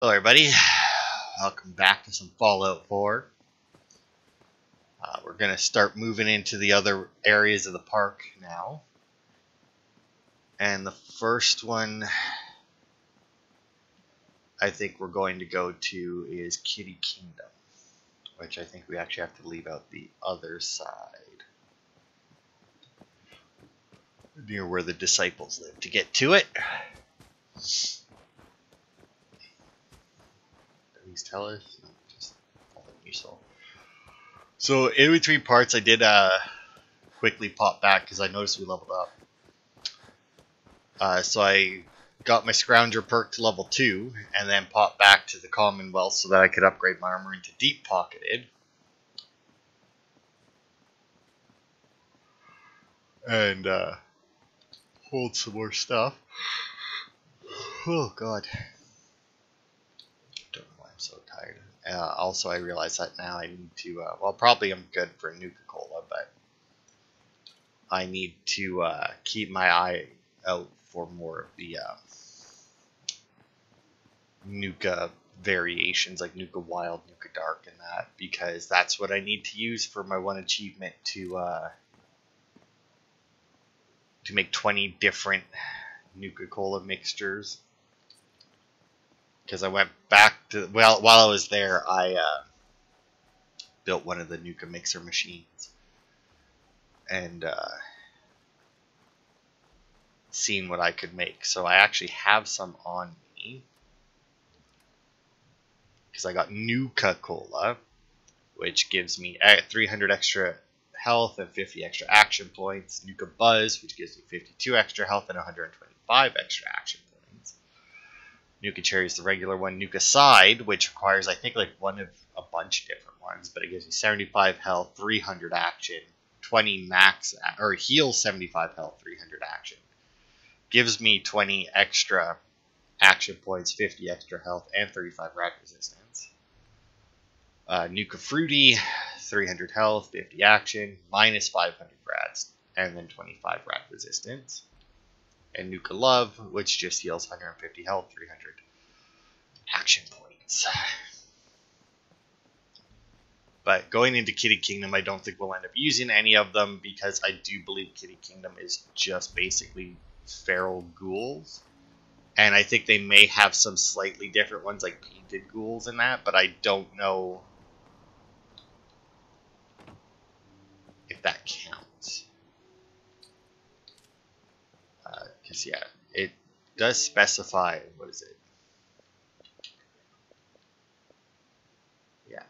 Hello everybody, welcome back to some Fallout 4. We're going to start moving into the other areas of the park now. And the first one I think we're going to go to is Kiddie Kingdom, which I think we actually have to leave out the other side, near where the disciples live, to get to it. Please tell us. No, just follow me. So in between parts, I did quickly pop back because I noticed we leveled up. So I got my Scrounger perk to level 2, and then popped back to the Commonwealth so that I could upgrade my armor into Deep Pocketed. And hold some more stuff. Oh god. Don't know why I'm so tired. Also, I realize that now I need to, well, probably I'm good for Nuka-Cola, but I need to keep my eye out for more of the Nuka variations, like Nuka Wild, Nuka Dark, and that, because that's what I need to use for my one achievement to make 20 different Nuka-Cola mixtures. Because I went back to, well, while I was there, I built one of the Nuka mixer machines and seen what I could make. So I actually have some on me because I got Nuka-Cola, which gives me 300 extra health and 50 extra action points. Nuka Buzz, which gives me 52 extra health and 125 extra action points. Nuka Cherry is the regular one. Nuka Side, which requires, I think, like one of a bunch of different ones, but it gives me 75 health, 300 action, 20 max, or heals 75 health, 300 action. Gives me 20 extra action points, 50 extra health, and 35 rad resistance. Nuka Fruity, 300 health, 50 action, minus 500 rads, and then 25 rad resistance. And Nuka Love, which just heals 150 health, 300 action points. But going into Kiddie Kingdom, I don't think we'll end up using any of them, because I do believe Kiddie Kingdom is just basically feral ghouls. And I think they may have some slightly different ones, like painted ghouls and that, but I don't know if that counts. Because, yeah, it does specify, what is it? Yeah,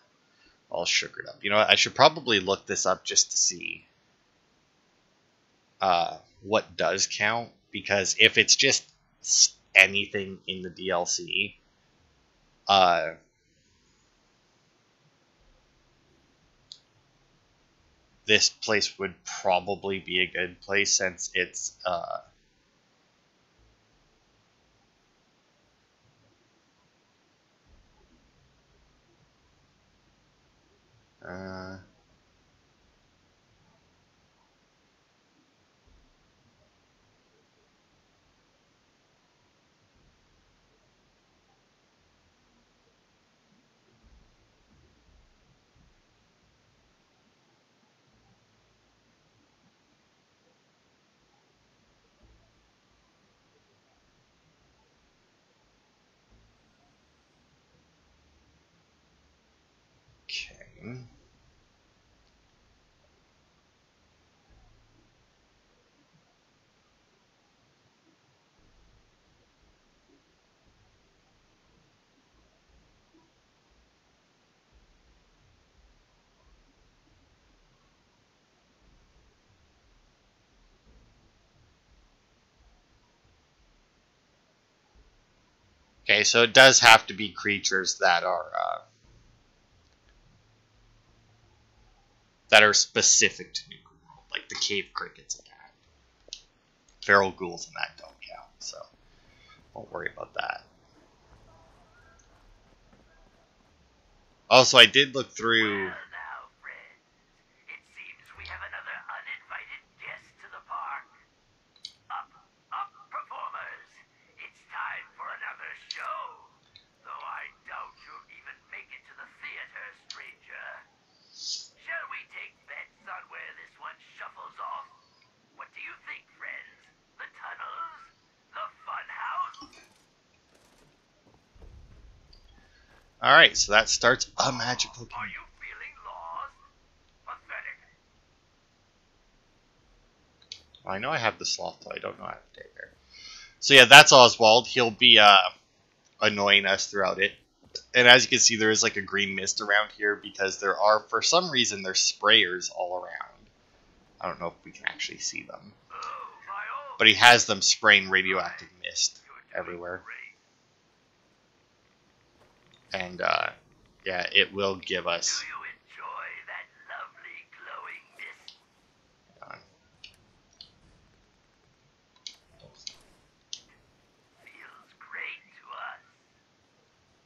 all sugared up. You know what, I should probably look this up just to see what does count, because if it's just anything in the DLC, this place would probably be a good place, since it's okay. Okay, so it does have to be creatures that are specific to Nuka World, like the cave crickets and that. Feral ghouls and that don't count, so don't worry about that. Also, I did look through. Well now, friends, it seems we have another uninvited guest to the park. Up, performers! It's time for another show. Though I Alright, so that starts a magical Are game. you feeling lost? Pathetic. I know I have the sloth, though I don't know how to take her. So yeah, that's Oswald. He'll be annoying us throughout it. And as you can see, there is like a green mist around here because there are, for some reason, there's sprayers all around. I don't know if we can actually see them. But he has them spraying radioactive mist everywhere. And, yeah, it will give us... Do you enjoy that lovely glowing mist? Feels great to us.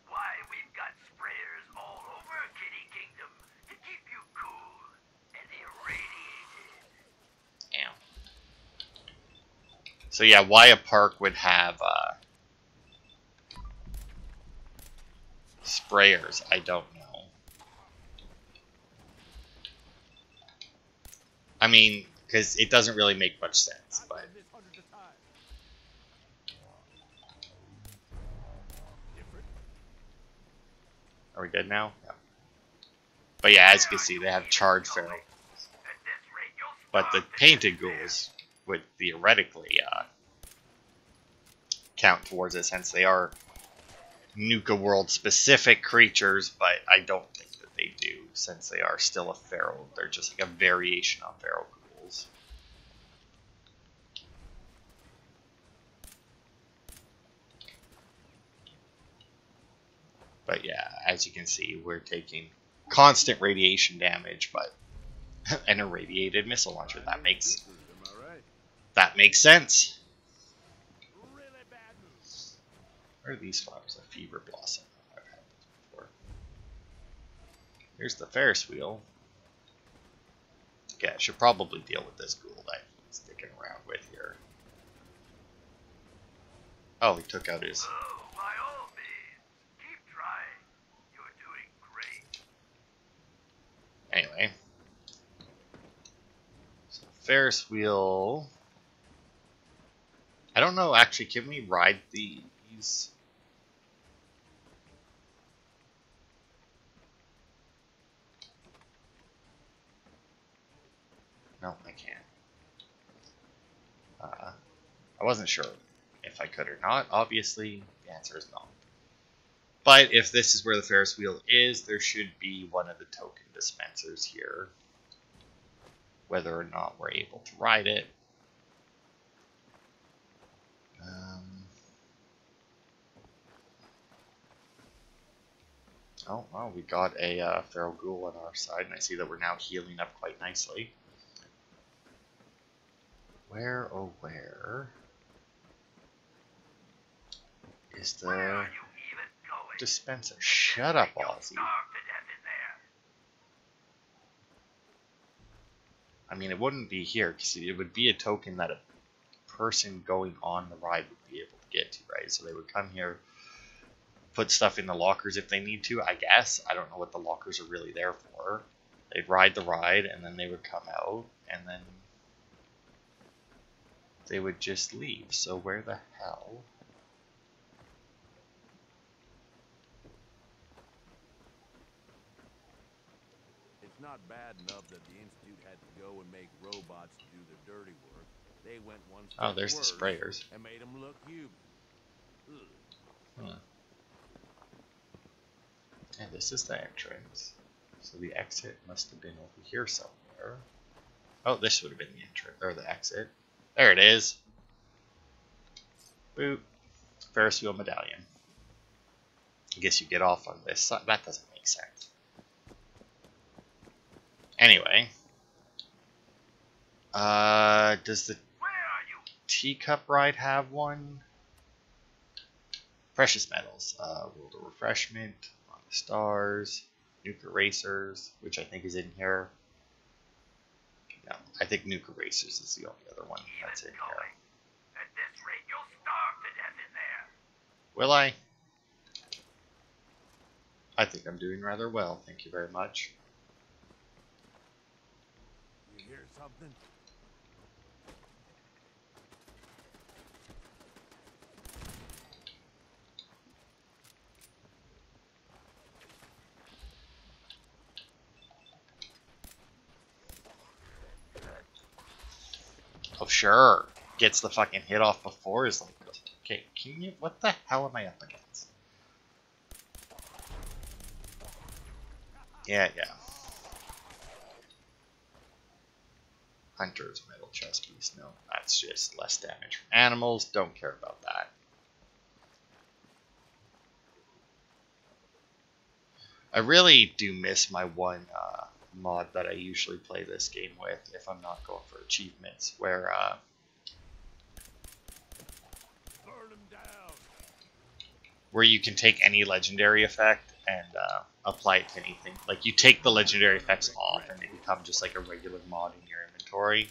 Why, we've got sprayers all over Kiddie Kingdom to keep you cool and irradiated. Damn. So yeah, why a park would have sprayers, I don't know. I mean, because it doesn't really make much sense, but... Are we good now? Yeah. But yeah, as you can see, they have charred feral. But the painted ghouls would theoretically count towards it, since they are Nuka World specific creatures, but I don't think that they do, since they are still a feral. They're just like a variation on feral ghouls. But yeah, as you can see, we're taking constant radiation damage, but an irradiated missile launcher. That makes sense. Where are these flowers? A fever blossom. I've had this before. Here's the Ferris wheel. Okay, I should probably deal with this ghoul that I'm sticking around with here. Oh, he took out his... Oh, by all means, keep trying. You're doing great. Anyway. So, Ferris wheel... I don't know, actually, can we ride these? No, I can't. I wasn't sure if I could or not. Obviously, the answer is no. But if this is where the Ferris wheel is, there should be one of the token dispensers here. Whether or not we're able to ride it. Oh, well, we got a feral ghoul on our side, and I see that we're now healing up quite nicely. Where, oh where, is the dispenser? Shut up, Ozzy. I mean, it wouldn't be here, because it would be a token that a person going on the ride would be able to get to, right? So they would come here, put stuff in the lockers if they need to, I guess. I don't know what the lockers are really there for. They'd ride the ride, and then they would come out, and then they would just leave. So where the hell? It's not bad enough that the Institute had to go and make robots do the dirty work. They went one step Oh, there's the worse sprayers. and made them look human. Huh. And this is the entrance. So the exit must have been over here somewhere. Oh, this would have been the entrance, or the exit. There it is. Boop. Ferris wheel medallion. I guess you get off on this side. That doesn't make sense. Anyway. Does the teacup ride have one? Precious metals. World of Refreshment. On the Stars. Nuke Erasers, which I think is in here. No, I think Nuke Erasers is the only other one that's in here. At this rate, you'll starve to death in there. Will I? I think I'm doing rather well, thank you very much. You hear something? Oh, sure. Gets the fucking hit off before is like, okay, can you, what the hell am I up against? Yeah. Hunter's metal chest piece. No, that's just less damage from animals. Don't care about that. I really do miss my one mod that I usually play this game with if I'm not going for achievements, where you can take any legendary effect and apply it to anything. Like, you take the legendary effects off and they become just like a regular mod in your inventory.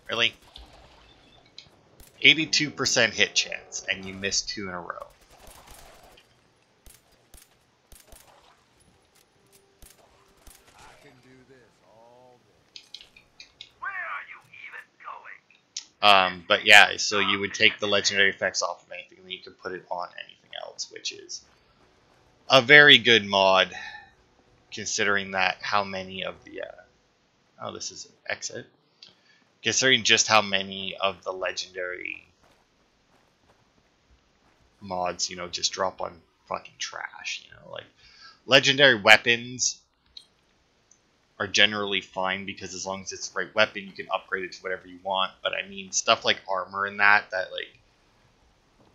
Really? 82% hit chance, and you miss 2 in a row. I can do this all day. Where are you even going? But yeah, so you would take the legendary effects off of anything, and then you could put it on anything else, which is a very good mod, considering that how many of the oh, this is an exit. Considering just how many of the legendary mods, you know, just drop on fucking trash, you know, like legendary weapons are generally fine because as long as it's the right weapon, you can upgrade it to whatever you want. But I mean, stuff like armor and that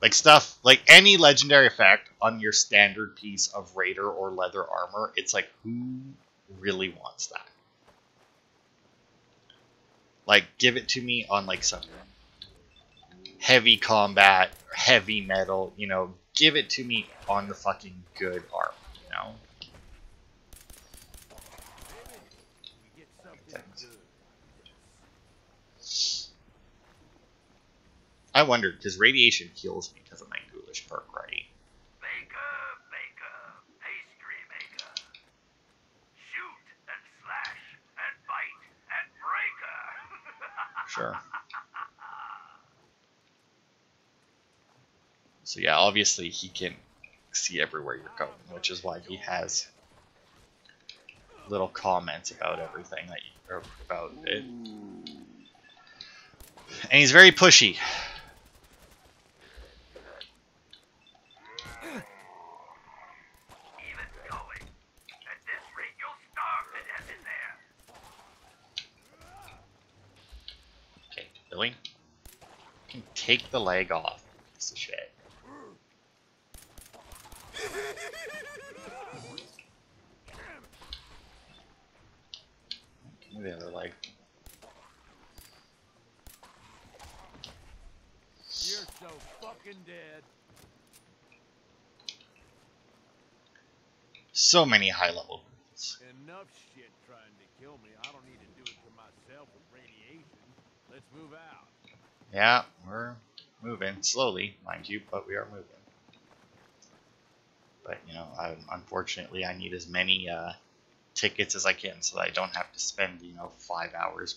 like stuff like any legendary effect on your standard piece of raider or leather armor, it's like, who really wants that? Like, give it to me on like some heavy combat, heavy metal, you know, give it to me on the fucking good armor, you know? We get something good. I wondered, because radiation heals me because of my ghoulish perk, right? Baker, pastry maker. Shoot and slash and bite and breaker. Sure. So yeah, obviously he can see everywhere you're going, which is why he has little comments about everything that you, or about it. And he's very pushy. Even going. At this rate, you'll starve to death in there. Okay, Billy. You can take the leg off, piece of shit. Give me the other leg. You're so fucking dead. So many high-level ghouls. Enough shit trying to kill me. I don't need to do it to myself with radiation. Let's move out. Yeah, we're moving. Slowly, mind you, but we are moving. But, you know, unfortunately, I need as many tickets as I can so that I don't have to spend, you know, 5 hours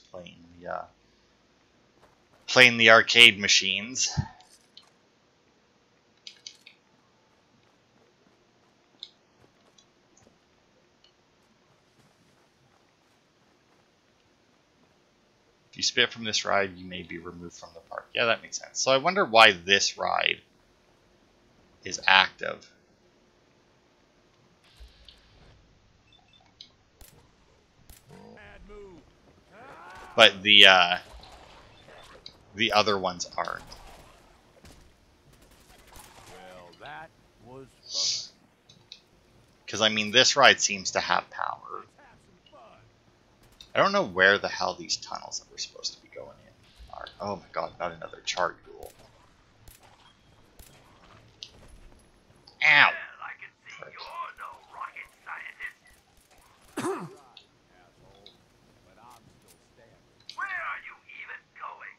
playing the arcade machines. If you spit from this ride, you may be removed from the park. Yeah, that makes sense. So I wonder why this ride is active. But the other ones aren't. Well, that was fun. Because, I mean, this ride seems to have power. Let's have some fun. I don't know where the hell these tunnels that we're supposed to be going in are. Oh my god, not another charred ghoul. Ow! Well, I can see you're no rocket scientist. Asshole. But I'm still standing. Where are you even going?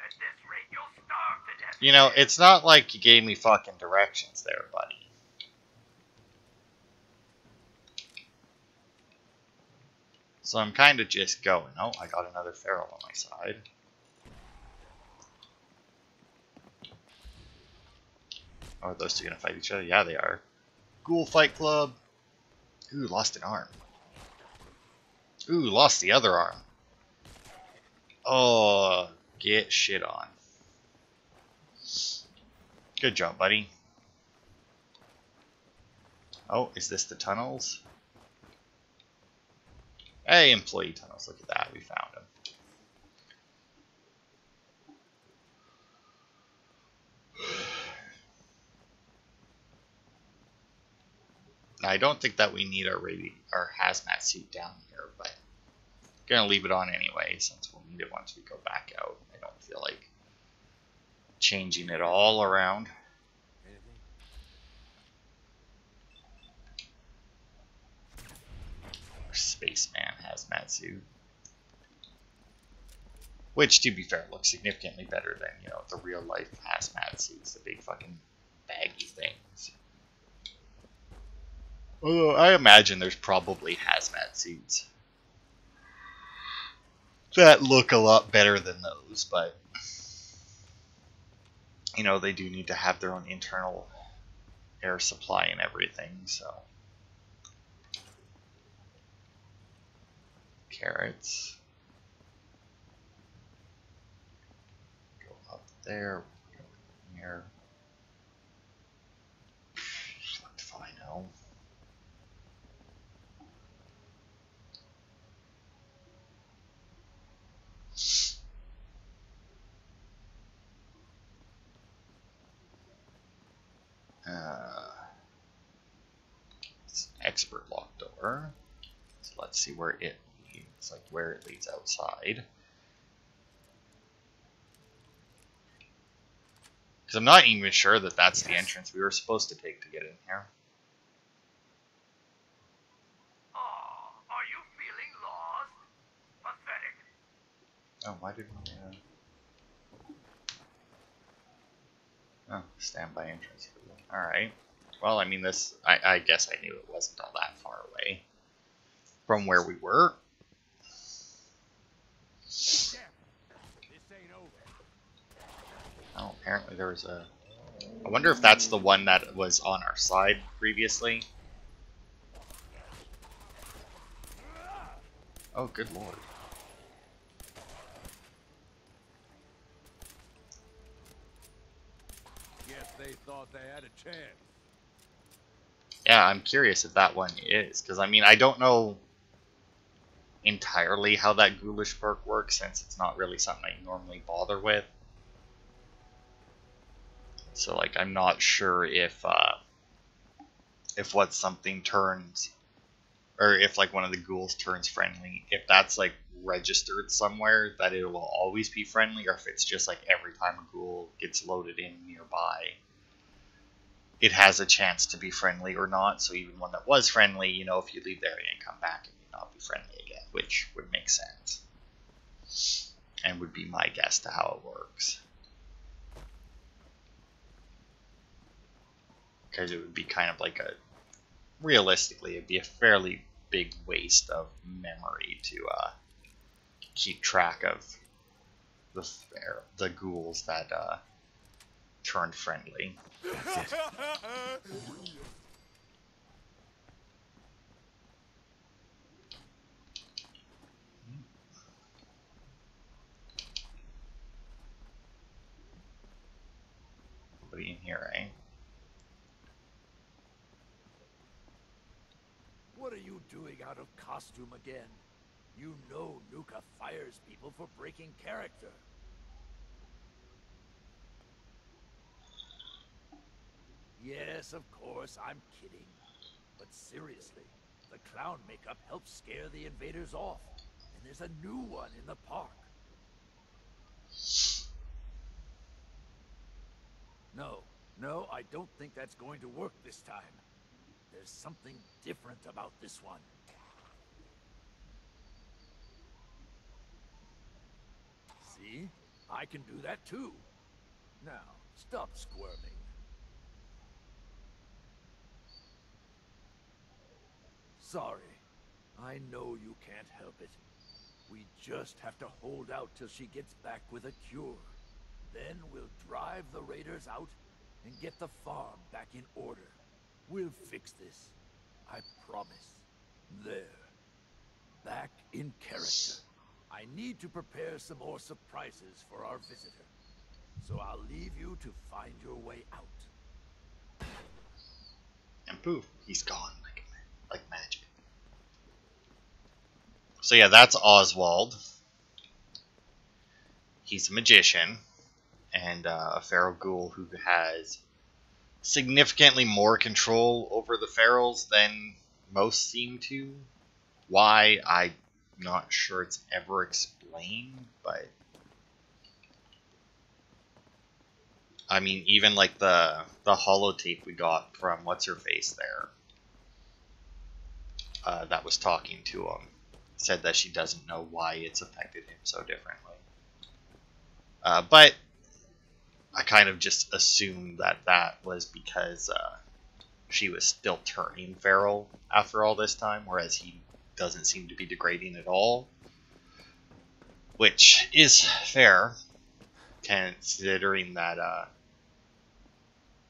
At this rate, you'll starve to death. You know, it's not like you gave me fucking directions there, buddy. So I'm kind of just going. Oh, I got another feral on my side. Oh, are those two gonna fight each other? Yeah, they are. Ghoul Fight Club. Ooh, lost an arm. Ooh, lost the other arm. Oh, get shit on. Good job, buddy. Oh, is this the tunnels? Hey, employee tunnels. Look at that. We found them. Now, I don't think that we need our hazmat suit down here, but gonna leave it on anyway since we'll need it once we go back out. I don't feel like changing it all around. Our spaceman hazmat suit, which, to be fair, looks significantly better than the real life hazmat suits, the big fucking baggy things. Although I imagine there's probably hazmat suits that look a lot better than those, but they do need to have their own internal air supply and everything, so. Carrots. Go up there, go in here. What if I know? It's an expert lock door. So let's see where it leads, like where it leads outside. Because I'm not even sure that that's the entrance we were supposed to take to get in here. Oh, are you feeling lost? Pathetic. Oh, why didn't we... Oh, standby entrance. Alright. Well, I mean, this... I guess I knew it wasn't all that far away from where we were. This ain't over. Oh, apparently there was a... I wonder if that's the one that was on our side previously. Oh, good lord. Guess they thought they had a chance. Yeah, I'm curious if that one is, because I mean, I don't know entirely how that ghoulish perk works, since it's not really something I normally bother with. So, like, I'm not sure if what something turns, or if like one of the ghouls turns friendly, if that's like registered somewhere that it will always be friendly, or if it's just like every time a ghoul gets loaded in nearby, it has a chance to be friendly or not. So even one that was friendly, if you leave the area and come back, it may not be friendly again, which would make sense and would be my guess to how it works. Because it would be kind of like realistically, it'd be a fairly big waste of memory to keep track of the ghouls that turned friendly. Nobody in here, eh? What are you doing out of costume again? You know Nuka fires people for breaking character. Yes, of course, I'm kidding. But seriously, the clown makeup helps scare the invaders off. And there's a new one in the park. No, I don't think that's going to work this time. There's something different about this one. See? I can do that too. Now, stop squirming. Sorry. I know you can't help it. We just have to hold out till she gets back with a cure. Then we'll drive the raiders out and get the farm back in order. We'll fix this. I promise. There. Back in character. I need to prepare some more surprises for our visitor. So I'll leave you to find your way out. And poof, he's gone like magic. So yeah, that's Oswald. He's a magician and a feral ghoul who has significantly more control over the ferals than most seem to. Why, I'm not sure it's ever explained, but I mean, even like the holotape we got from what's her face there, that was talking to him, said that she doesn't know why it's affected him so differently. But I kind of just assumed that that was because she was still turning feral after all this time, whereas he doesn't seem to be degrading at all, which is fair, considering that,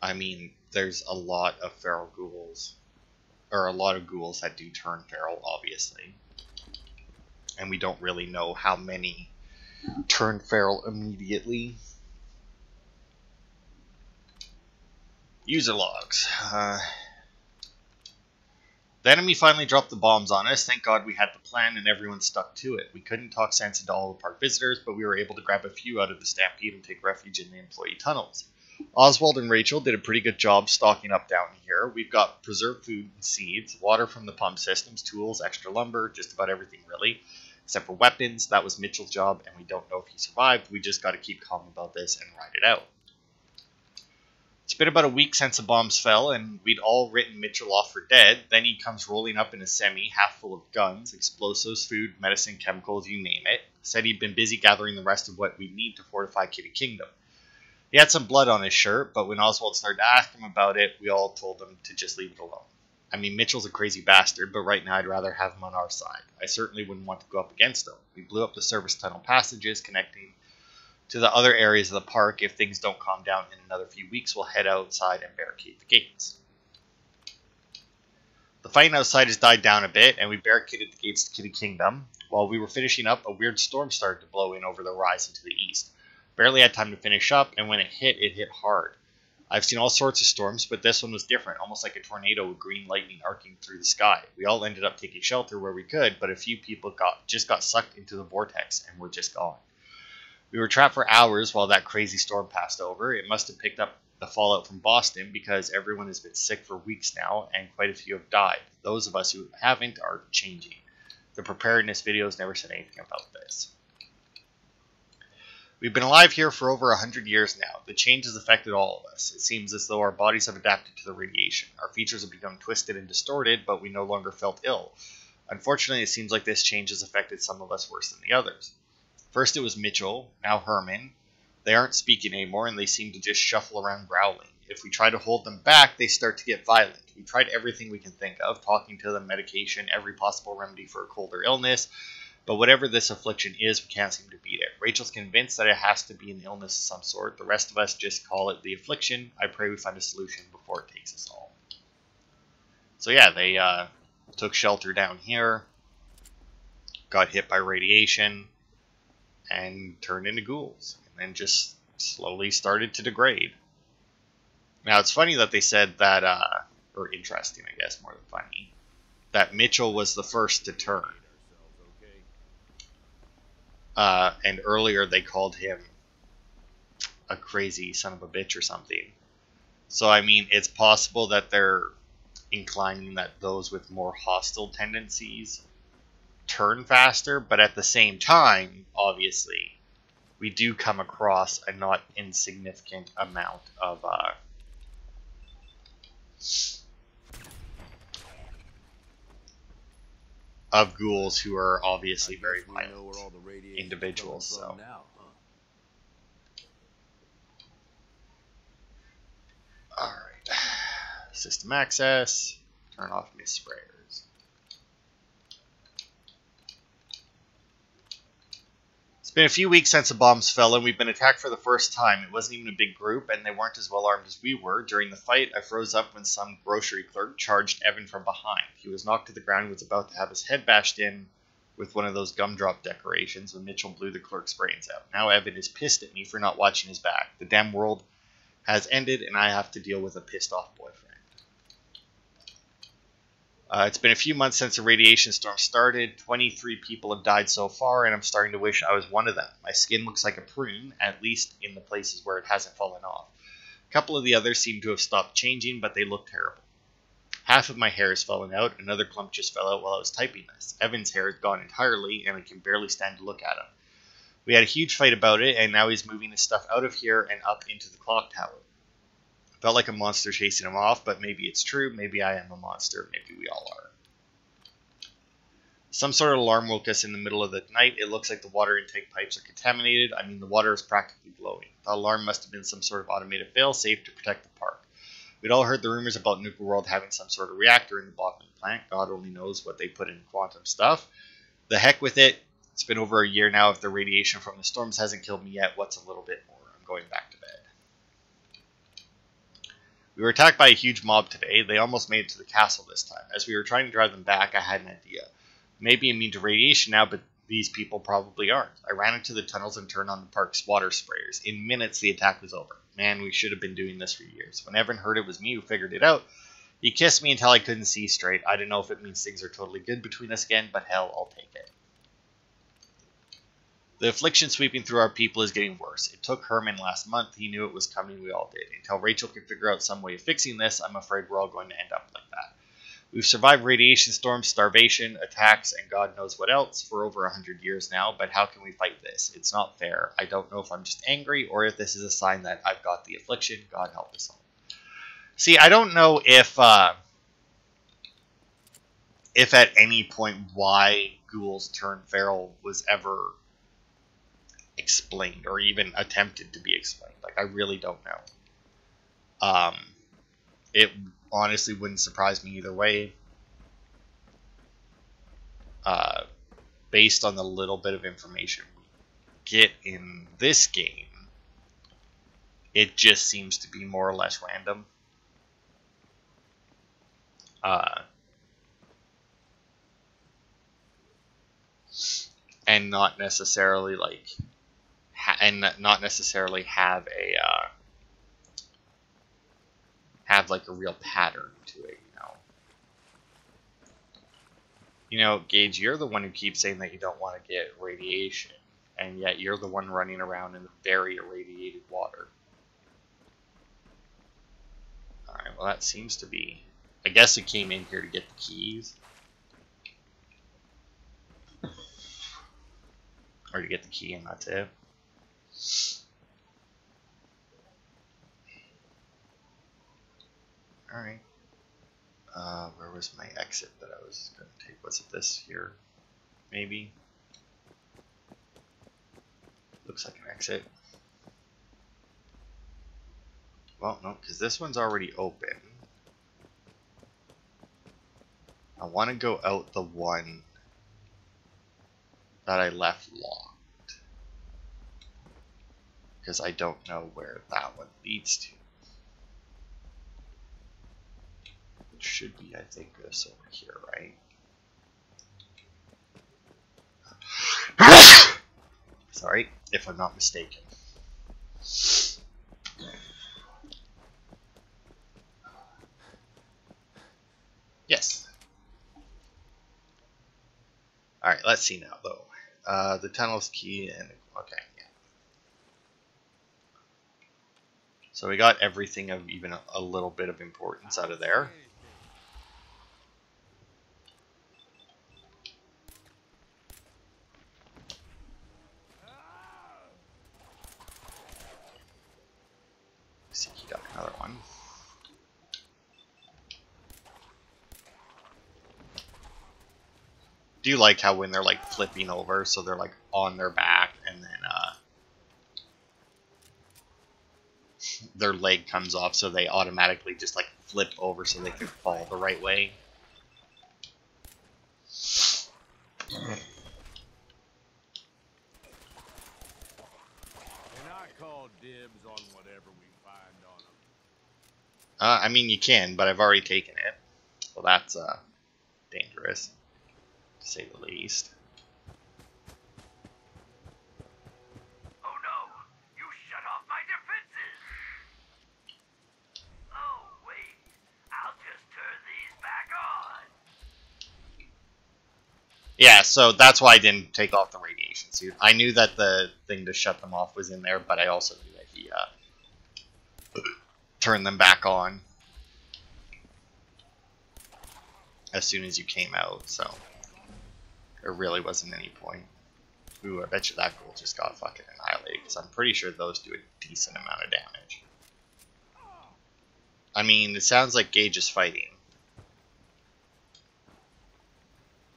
I mean, there's a lot of feral ghouls, or a lot of ghouls that do turn feral, obviously, and we don't really know how many turn feral immediately. User logs. The enemy finally dropped the bombs on us. Thank God we had the plan and everyone stuck to it. We couldn't talk sense into all the park visitors, but we were able to grab a few out of the stampede and take refuge in the employee tunnels. Oswald and Rachel did a pretty good job stocking up down here. We've got preserved food and seeds, water from the pump systems, tools, extra lumber, just about everything really. Except for weapons. That was Mitchell's job, and we don't know if he survived. We just got to keep calm about this and ride it out. It's been about a week since the bombs fell, and we'd all written Mitchell off for dead. Then he comes rolling up in a semi, half full of guns, explosives, food, medicine, chemicals, you name it. Said he'd been busy gathering the rest of what we'd need to fortify Kiddie Kingdom. He had some blood on his shirt, but when Oswald started to ask him about it, we all told him to just leave it alone. I mean, Mitchell's a crazy bastard, but right now I'd rather have him on our side. I certainly wouldn't want to go up against him. We blew up the service tunnel passages connecting to the other areas of the park. If things don't calm down in another few weeks, we'll head outside and barricade the gates. The fighting outside has died down a bit, and we barricaded the gates to Kiddie Kingdom. While we were finishing up, a weird storm started to blow in over the horizon to the east. Barely had time to finish up, and when it hit hard. I've seen all sorts of storms, but this one was different, almost like a tornado with green lightning arcing through the sky. We all ended up taking shelter where we could, but a few people just got sucked into the vortex and were just gone. We were trapped for hours while that crazy storm passed over. It must have picked up the fallout from Boston because everyone has been sick for weeks now and quite a few have died. Those of us who haven't are changing. The preparedness videos never said anything about this. We've been alive here for over 100 years now. The change has affected all of us. It seems as though our bodies have adapted to the radiation. Our features have become twisted and distorted, but we no longer felt ill. Unfortunately, it seems like this change has affected some of us worse than the others. First it was Mitchell, now Herman. They aren't speaking anymore and they seem to just shuffle around growling. If we try to hold them back, they start to get violent. We tried everything we can think of, talking to them, medication, every possible remedy for a cold or illness, but whatever this affliction is, we can't seem to beat it. Rachel's convinced that it has to be an illness of some sort. The rest of us just call it the affliction. I pray we find a solution before it takes us all. So yeah, they took shelter down here, got hit by radiation, and turned into ghouls, and then just slowly started to degrade. Now, it's funny that they said that, or interesting, I guess, more than funny, that Mitchell was the first to turn. And earlier they called him a crazy son of a bitch or something. So, I mean, it's possible that they're inclining that those with more hostile tendencies turn faster, but at the same time, obviously, we do come across a not insignificant amount of ghouls who are obviously very violent individuals. So, all right, system access. Turn off mist sprayers. It's been a few weeks since the bombs fell, and we've been attacked for the first time. It wasn't even a big group, and they weren't as well armed as we were. During the fight, I froze up when some grocery clerk charged Evan from behind. He was knocked to the ground and was about to have his head bashed in with one of those gumdrop decorations when Mitchell blew the clerk's brains out. Now Evan is pissed at me for not watching his back. The damn world has ended, and I have to deal with a pissed-off boyfriend. It's been a few months since the radiation storm started. 23 people have died so far, and I'm starting to wish I was one of them. My skin looks like a prune, at least in the places where it hasn't fallen off. A couple of the others seem to have stopped changing, but they look terrible. Half of my hair has fallen out. Another clump just fell out while I was typing this. Evan's hair is gone entirely, and I can barely stand to look at him. We had a huge fight about it, and now he's moving his stuff out of here and up into the clock tower. Felt like a monster chasing him off, but maybe it's true. Maybe I am a monster. Maybe we all are. Some sort of alarm woke us in the middle of the night. It looks like the water intake pipes are contaminated. I mean, the water is practically glowing. The alarm must have been some sort of automated fail-safe to protect the park. We'd all heard the rumors about Nuka World having some sort of reactor in the bottom of the plant. God only knows what they put in quantum stuff. The heck with it. It's been over a year now. If the radiation from the storms hasn't killed me yet, what's a little bit more? I'm going back to bed. We were attacked by a huge mob today. They almost made it to the castle this time. As we were trying to drive them back, I had an idea. Maybe immune to radiation now, but these people probably aren't. I ran into the tunnels and turned on the park's water sprayers. In minutes, the attack was over. Man, we should have been doing this for years. When Evan heard it was me who figured it out, he kissed me until I couldn't see straight. I don't know if it means things are totally good between us again, but hell, I'll take it. The affliction sweeping through our people is getting worse. It took Herman last month. He knew it was coming. We all did. Until Rachel can figure out some way of fixing this, I'm afraid we're all going to end up like that. We've survived radiation storms, starvation, attacks, and God knows what else for over 100 years now, but how can we fight this? It's not fair. I don't know if I'm just angry or if this is a sign that I've got the affliction. God help us all. See, I don't know if at any point why ghouls turn feral was ever explained or even attempted to be explained. Like, I really don't know. It honestly wouldn't surprise me either way. Based on the little bit of information we get in this game, it just seems to be more or less random. And not necessarily like not necessarily have a like a real pattern to it, you know. You know, Gage, you're the one who keeps saying that you don't want to get radiation, and yet you're the one running around in the very irradiated water. Alright, well that seems to be... I guess it came in here to get the keys. Or to get the key, and that's it. Alright. Where was my exit that I was going to take? Was it this here? Maybe? Looks like an exit. Well, no, because this one's already open. I want to go out the one that I left locked. Because I don't know where that one leads to. It should be, I think, this over here, right? Sorry, if I'm not mistaken. Yes. Alright, let's see now, though. The tunnel's key and... Okay, yeah. So we got everything of even a little bit of importance out of there. Let's see, he got another one. Do you like how when they're like flipping over, so they're like on their back, and then their leg comes off, so they automatically just like flip over so they can fall the right way? And I call dibs on whatever we find on them. I mean, you can, but I've already taken it. Well, that's dangerous, to say the least. Yeah, so that's why I didn't take off the radiation suit. I knew that the thing to shut them off was in there, but I also knew that he turned them back on as soon as you came out, so there really wasn't any point. Ooh, I bet you that ghoul just got fucking annihilated, because I'm pretty sure those do a decent amount of damage. I mean, it sounds like Gage is fighting.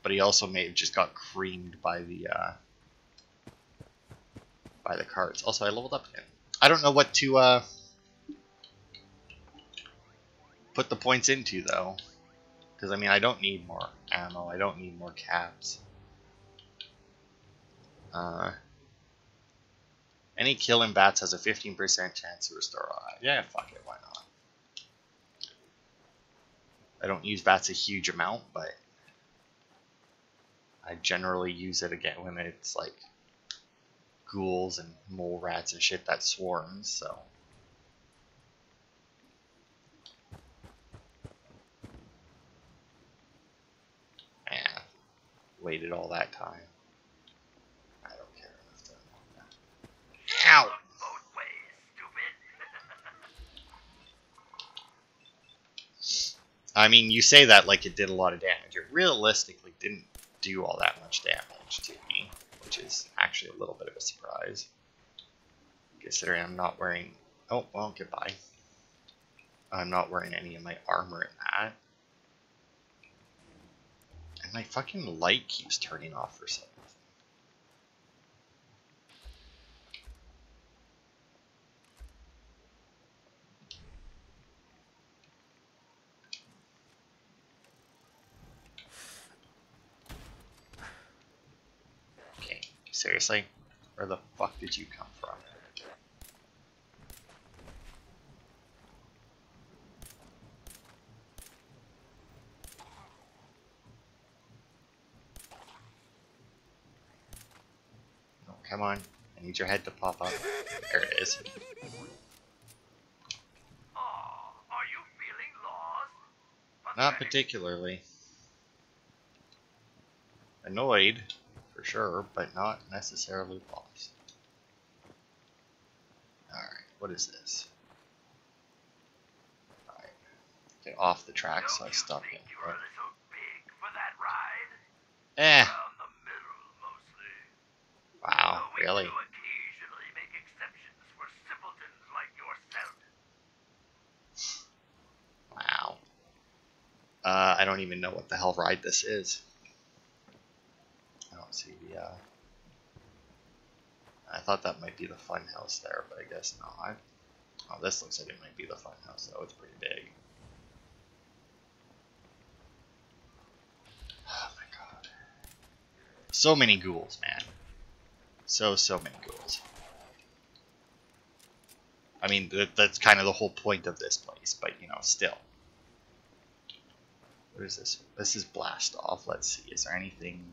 But he also may have just got creamed by the cards. Also, I leveled up again. I don't know what to put the points into, though. Because, I mean, I don't need more ammo. I don't need more caps. Any kill in bats has a 15% chance to restore. Yeah, fuck it, why not? I don't use bats a huge amount, but I generally use it again when it's like ghouls and mole rats and shit that swarms, so. Yeah, waited all that time. I don't care enough to. Ow! Both ways, stupid. I mean, you say that like it did a lot of damage. It realistically didn't do all that much damage to me, which is actually a little bit of a surprise. Considering I'm not wearing... Oh, well, goodbye. I'm not wearing any of my armor in that. And my fucking light keeps turning off for some reason. Okay, seriously? Where the fuck did you come from? Oh, come on. I need your head to pop up. There it is. Oh, are you feeling lost? Not particularly. Annoyed, for sure, but not necessarily lost. Alright, what is this? Alright. Get off the track, so I stop it. You're a little big for that ride? Eh. Down the middle, mostly. Wow, We really? do occasionally make exceptions for simpletons like yourself. Wow. I don't even know what the hell ride this is. I don't see the, I thought that might be the fun house there, but I guess not. Oh, this looks like it might be the fun house, though. It's pretty big. Oh my god. So many ghouls, man. So many ghouls. I mean, that's kind of the whole point of this place, but, you know, still. What is this? This is blast off. Let's see. Is there anything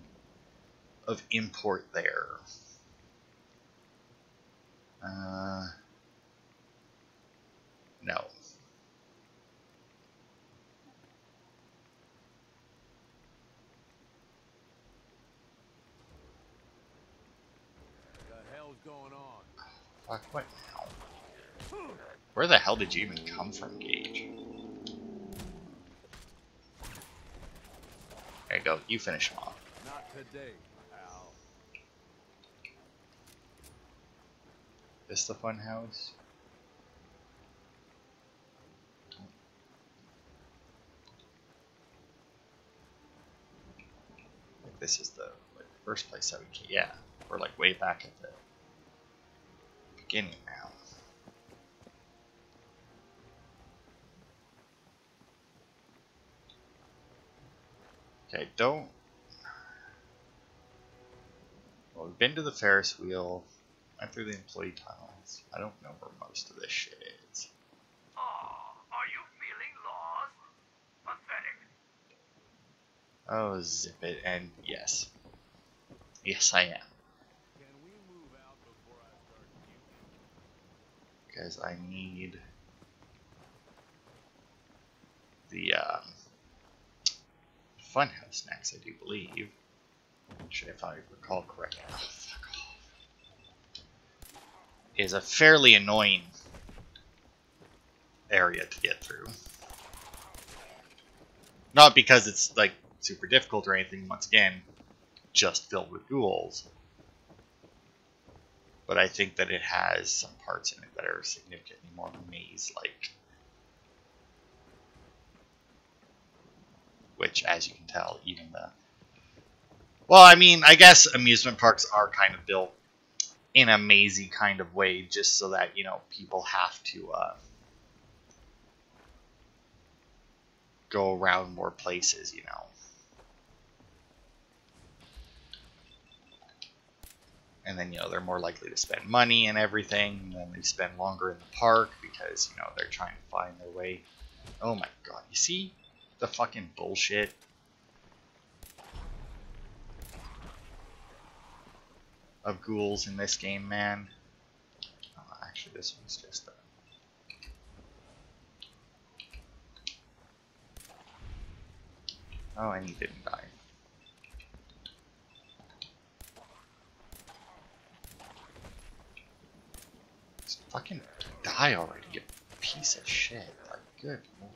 of import there? No. What the hell's going on? Fuck, what now? Where the hell did you even come from, Gage? There you go. You finish him off. Not today, pal. This the fun house? Like this is the first place that we came. Yeah, we're like way back at the beginning now. Okay, don't. Well, we've been to the Ferris wheel, went through the employee tunnels. I don't know where most of this shit is. Oh, are you feeling lost? Pathetic. Oh, zip it, and yes. Yes, I am. Can we move out before I start puking? Because I need the funhouse next, I do believe. which, if I recall correctly, is a fairly annoying area to get through. Not because it's like super difficult or anything, once again, just filled with ghouls. But I think that it has some parts in it that are significantly more maze-like. Which, as you can tell, even the... Well, I mean, I guess amusement parks are kind of built in a mazy kind of way, just so that, you know, people have to go around more places, you know. And then, you know, they're more likely to spend money and everything, and then they spend longer in the park because, you know, they're trying to find their way. Oh my god, you see the fucking bullshit? Of ghouls in this game, man. Oh, actually, this one's just oh, and he didn't die. Just fucking die already, you piece of shit. Like, good lord.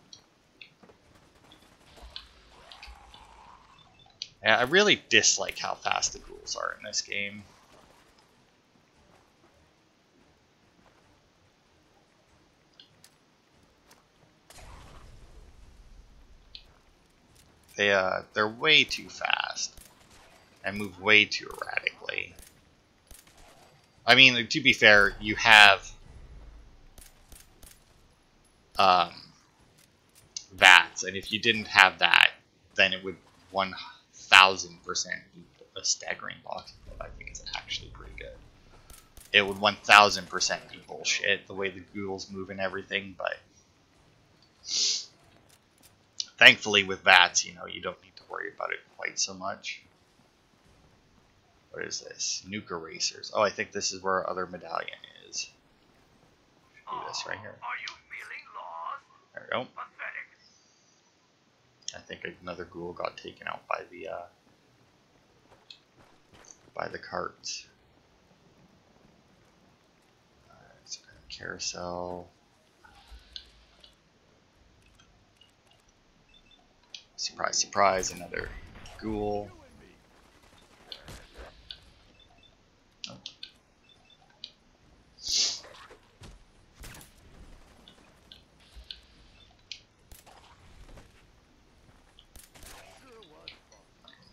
Yeah, I really dislike how fast the ghouls are in this game. They're way too fast and move way too erratically. I mean, to be fair, you have VATS, and if you didn't have that, then it would 1000% be a staggering box. But I think it's actually pretty good. It would 1000% be bullshit the way the ghouls move and everything, but thankfully with VATS, you know, you don't need to worry about it quite so much. What is this? Nuke erasers. Oh, I think this is where our other medallion is. Do this right here. Are you feeling lost? There we go. Pathetic. I think another ghoul got taken out by the carts. So carousel. Surprise, surprise! Another ghoul. Oh.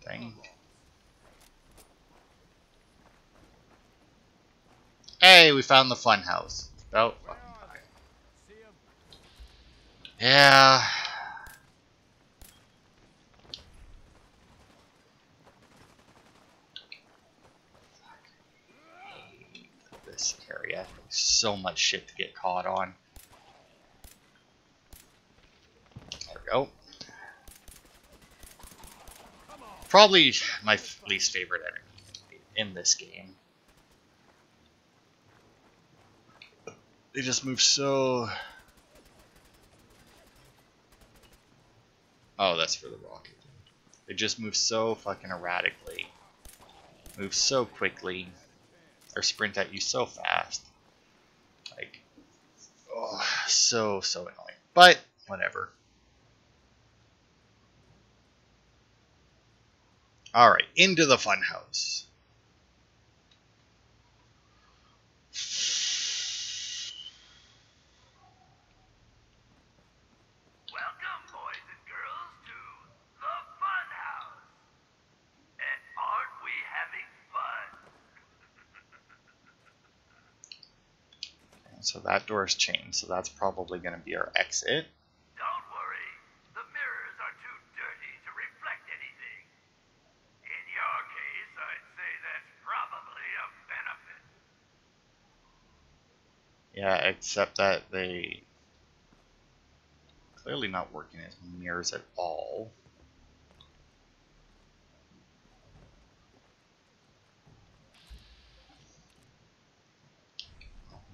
Dang. Hey, we found the fun house. Oh, fucking time. Yeah. This area. So much shit to get caught on. There we go. Probably my least favorite enemy in this game. They just move so... Oh, that's for the rocket. They just move so fucking erratically. Move so quickly. Or sprint at you so fast. Like, oh, so annoying. But, whatever. Alright, into the funhouse. Welcome, boys and girls, to the Fun House. And aren't we having fun? So that door's chained, so that's probably going to be our exit. Don't worry, the mirrors are too dirty to reflect anything. In your case, I'd say that's probably a benefit. Yeah, except that they clearly not working as mirrors at all.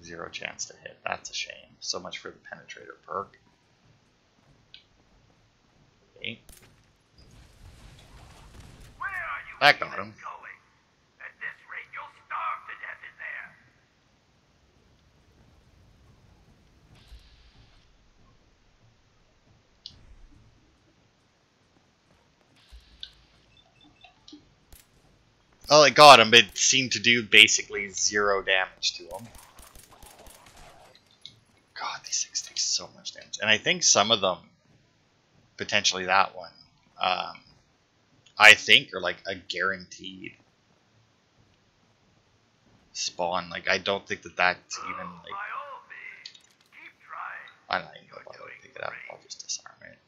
Zero chance to hit. That's a shame. So much for the penetrator perk. Okay. Where are you That got him. Going? At this rate, you'll starve to death in there. Well, it got him, but it seemed to do basically 0 damage to him. God, these things take so much damage. And I think some of them, potentially that one, I think are like a guaranteed spawn. Like, I don't think that that's even like... By all means, keep trying. I'm not even gonna bother to pick it up. I'll just disarm it.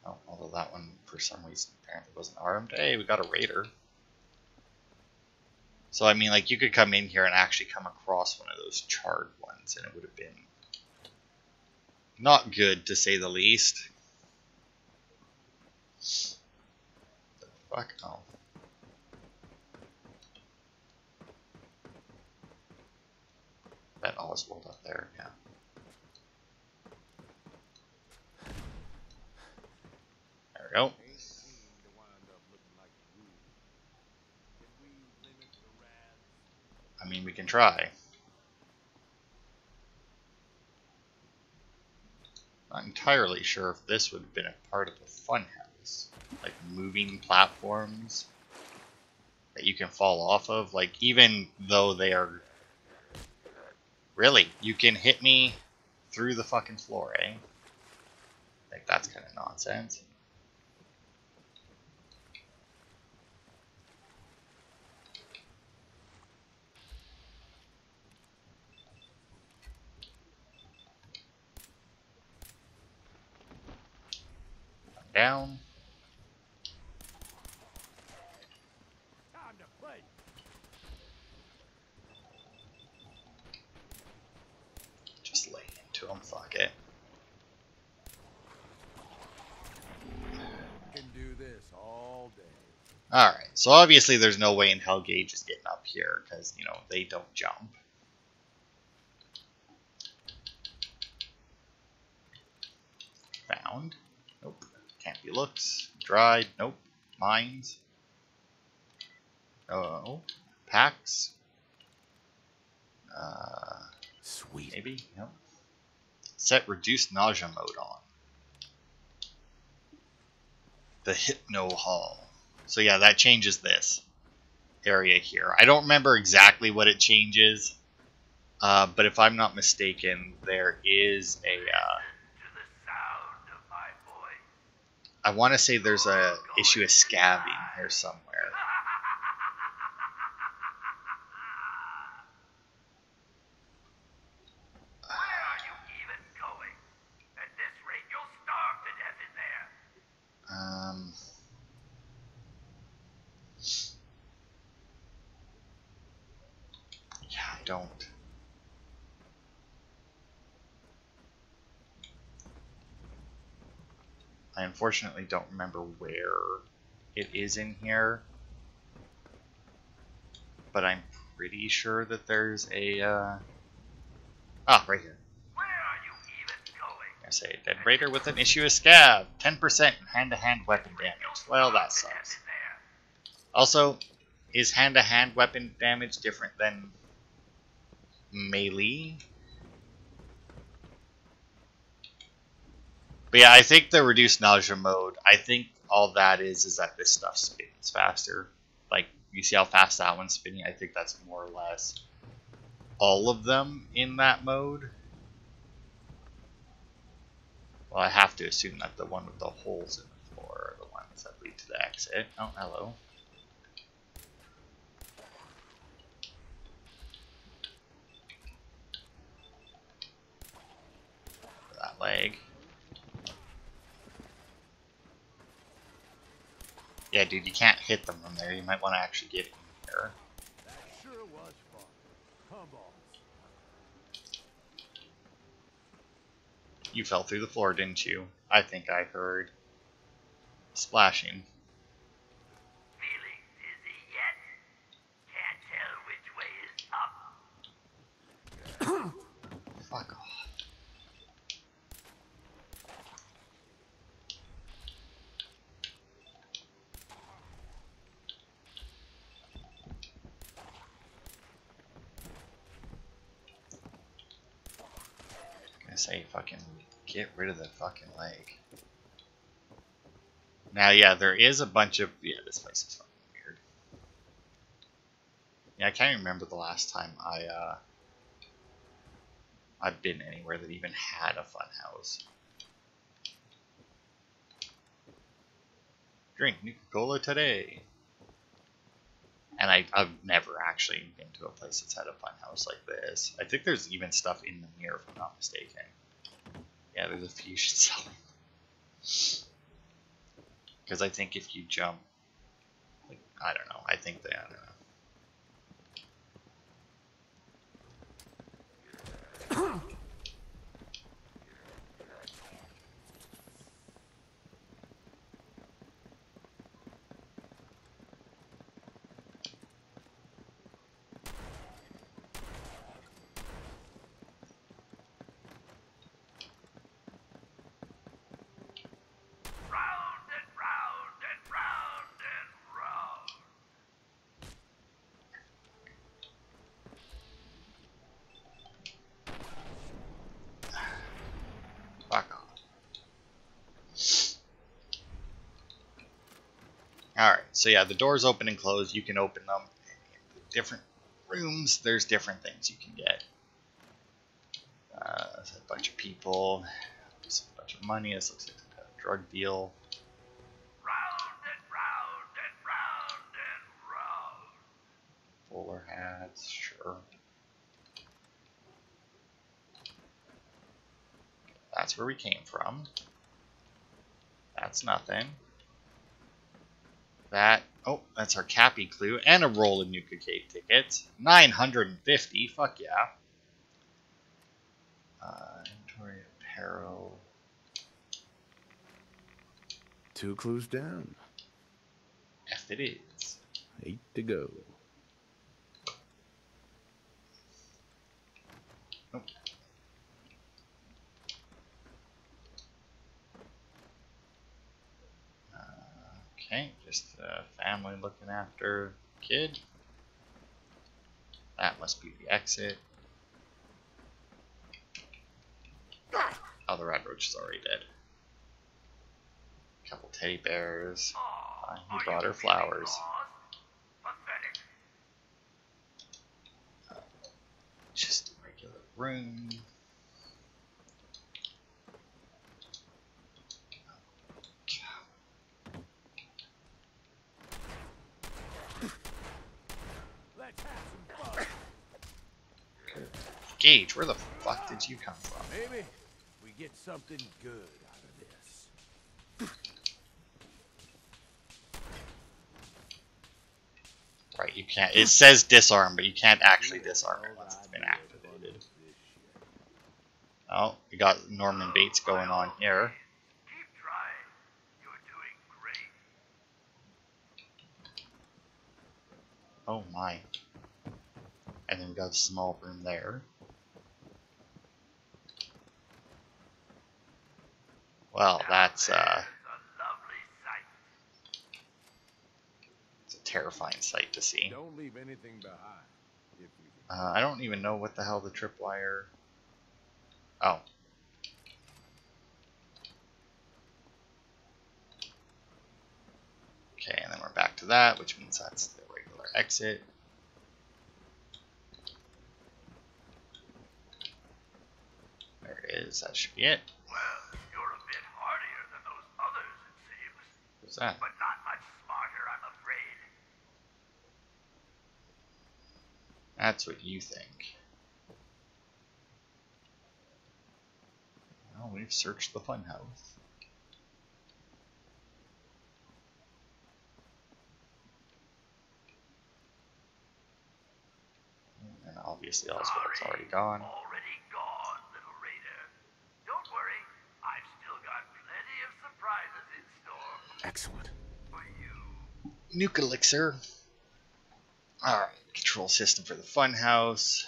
Oh, although that one, for some reason, apparently wasn't armed. Hey, we got a raider. So, I mean, like, you could come in here and actually come across one of those charred ones, and it would have been not good, to say the least. The fuck? Oh. That Oswald up there, yeah. There we go. I mean, we can try. Not entirely sure if this would have been a part of the funhouse. Like moving platforms that you can fall off of. Like, even though they are... Really? You can hit me through the fucking floor, eh? Like, that's kind of nonsense. Down. Time to play. Just lay into him, fuck it. Can do this all day. Alright, so obviously there's no way in hell Gage is getting up here, because, you know, they don't jump. Found. Nope. Can't be looked. Dried. Nope. Mines. Oh. Packs. Sweet. Maybe? Nope. Set reduced nausea mode on. The Hypno Hall. So yeah, that changes this area here. I don't remember exactly what it changes, but if I'm not mistaken, there is a... To the sound of my voice. I want to say there's a issue of scabbing here somewhere. Where are you even going? At this rate, you'll starve to death in there. Yeah, I don't. I unfortunately don't remember where it is in here, but I'm pretty sure that there's a, right here. Where are you even going? I say, dead raider with an issue of scab, 10% hand-to-hand weapon damage. Well, that sucks. Also, is hand-to-hand weapon damage different than melee? But yeah, I think the reduced nausea mode, I think all that is that this stuff spins faster. Like, you see how fast that one's spinning? I think that's more or less all of them in that mode. Well, I have to assume that the one with the holes in the floor are the ones that lead to the exit. Oh, hello. That leg. Yeah, dude, you can't hit them from there. You might want to actually get in here. That sure was fun. Come on. You fell through the floor, didn't you? I think I heard splashing. Feeling dizzy yet? Can't tell which way is up. Fuck off. say, fucking get rid of the fucking leg. Now, yeah, there is a bunch of... Yeah, this place is fucking weird. Yeah, I can't remember the last time I've been anywhere that even had a fun house. Drink Nuka-Cola today. And I've never actually been to a place that's had a fun house like this. I think there's even stuff in the mirror, if I'm not mistaken. Yeah, there's a few selling. Because I think if you jump, like, I don't know. I think they, I don't know. Round and round and round and round. Fuck off. Alright, so yeah, the doors open and close. You can open them. Different rooms, there's different things you can get. There's a bunch of people. There's a bunch of money. This looks like a drug deal. Round and round and round and round. Bowler hats, sure. That's where we came from. That's nothing. That, oh, that's our Cappy clue. And a roll of Nuka Cave tickets. 950, fuck yeah. Inventory, apparel. 2 clues down. F it is. 8 to go. Oh. Okay, just a family looking after a kid. That must be the exit. Oh, the red roach is already dead. Couple teddy bears. He brought her flowers. Pathetic. Just a regular room. Let's have some fun. Gage, where the fuck did you come from? Maybe we get something good out of this. Right, you can't. It says disarm, but you can't actually disarm it once it's been activated. Oh, we got Norman Bates going on here. Keep trying. You're doing great. Oh my. And then we got a small room there. Well, that's There's a lovely sight. it's a terrifying sight to see. Don't leave anything behind. If we can. I don't even know what the hell the tripwire. Oh. Okay, and then we're back to that, which means that's the regular exit. There it is. That should be it. Well, you're a bit hardier than those others, it seems. What's that? But not much smarter, I'm afraid. That's what you think. Well, we've searched the funhouse. And obviously Oswald's already gone. Already gone, little raider. Don't worry, I've still got plenty of surprises in store Excellent. for you. Nuke elixir. Alright, control system for the funhouse.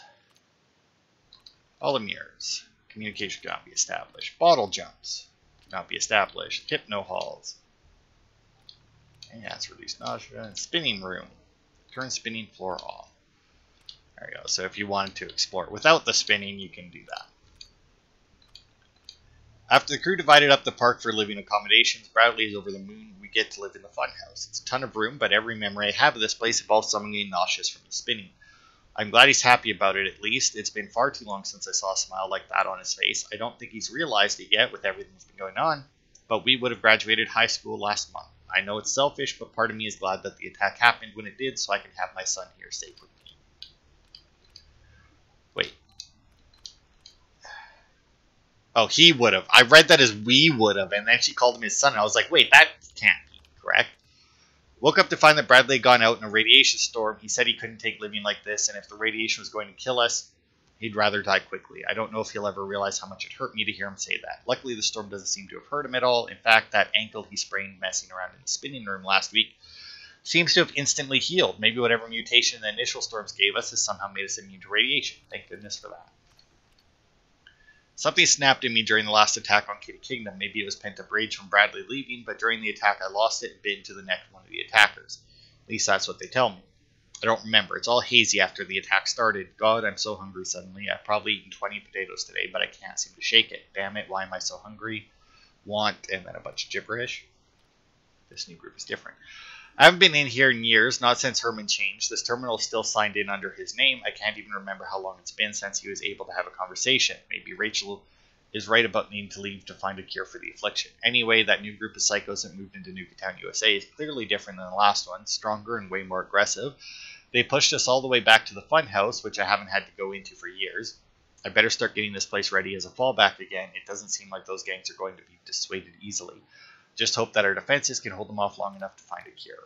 All the mirrors. Communication cannot be established. Bottle jumps cannot be established. Hypno halls. And that's reduced nausea. And spinning room. Turn spinning floor off. There we go. So if you wanted to explore it without the spinning, you can do that. After the crew divided up the park for living accommodations, Bradley is over the moon. We get to live in the funhouse. It's a ton of room, but every memory I have of this place involves someone getting nauseous from the spinning. I'm glad he's happy about it, at least. It's been far too long since I saw a smile like that on his face. I don't think he's realized it yet with everything that's been going on, but we would have graduated high school last month. I know it's selfish, but part of me is glad that the attack happened when it did so I can have my son here safe with me. Wait. Oh, he would have. I read that as we would have, and then she called him his son, and I was like, wait, that can't be correct. Woke up to find that Bradley had gone out in a radiation storm. He said he couldn't take living like this, and if the radiation was going to kill us, he'd rather die quickly. I don't know if he'll ever realize how much it hurt me to hear him say that. Luckily, the storm doesn't seem to have hurt him at all. In fact, that ankle he sprained messing around in the spinning room last week seems to have instantly healed. Maybe whatever mutation the initial storms gave us has somehow made us immune to radiation. Thank goodness for that. Something snapped in me during the last attack on Kiddie Kingdom. Maybe it was pent-up rage from Bradley leaving, but during the attack I lost it and bit into the neck of one of the attackers. At least that's what they tell me. I don't remember. It's all hazy after the attack started. God, I'm so hungry suddenly. I've probably eaten 20 potatoes today, but I can't seem to shake it. Damn it, why am I so hungry? Want, and then a bunch of gibberish. This new group is different. I haven't been in here in years, not since Herman changed. This terminal is still signed in under his name. I can't even remember how long it's been since he was able to have a conversation. Maybe Rachel is right about needing to leave to find a cure for the affliction. Anyway, that new group of psychos that moved into Nuketown, USA is clearly different than the last one, stronger and way more aggressive. They pushed us all the way back to the funhouse, which I haven't had to go into for years. I better start getting this place ready as a fallback again. It doesn't seem like those gangs are going to be dissuaded easily. Just hope that our defenses can hold them off long enough to find a cure.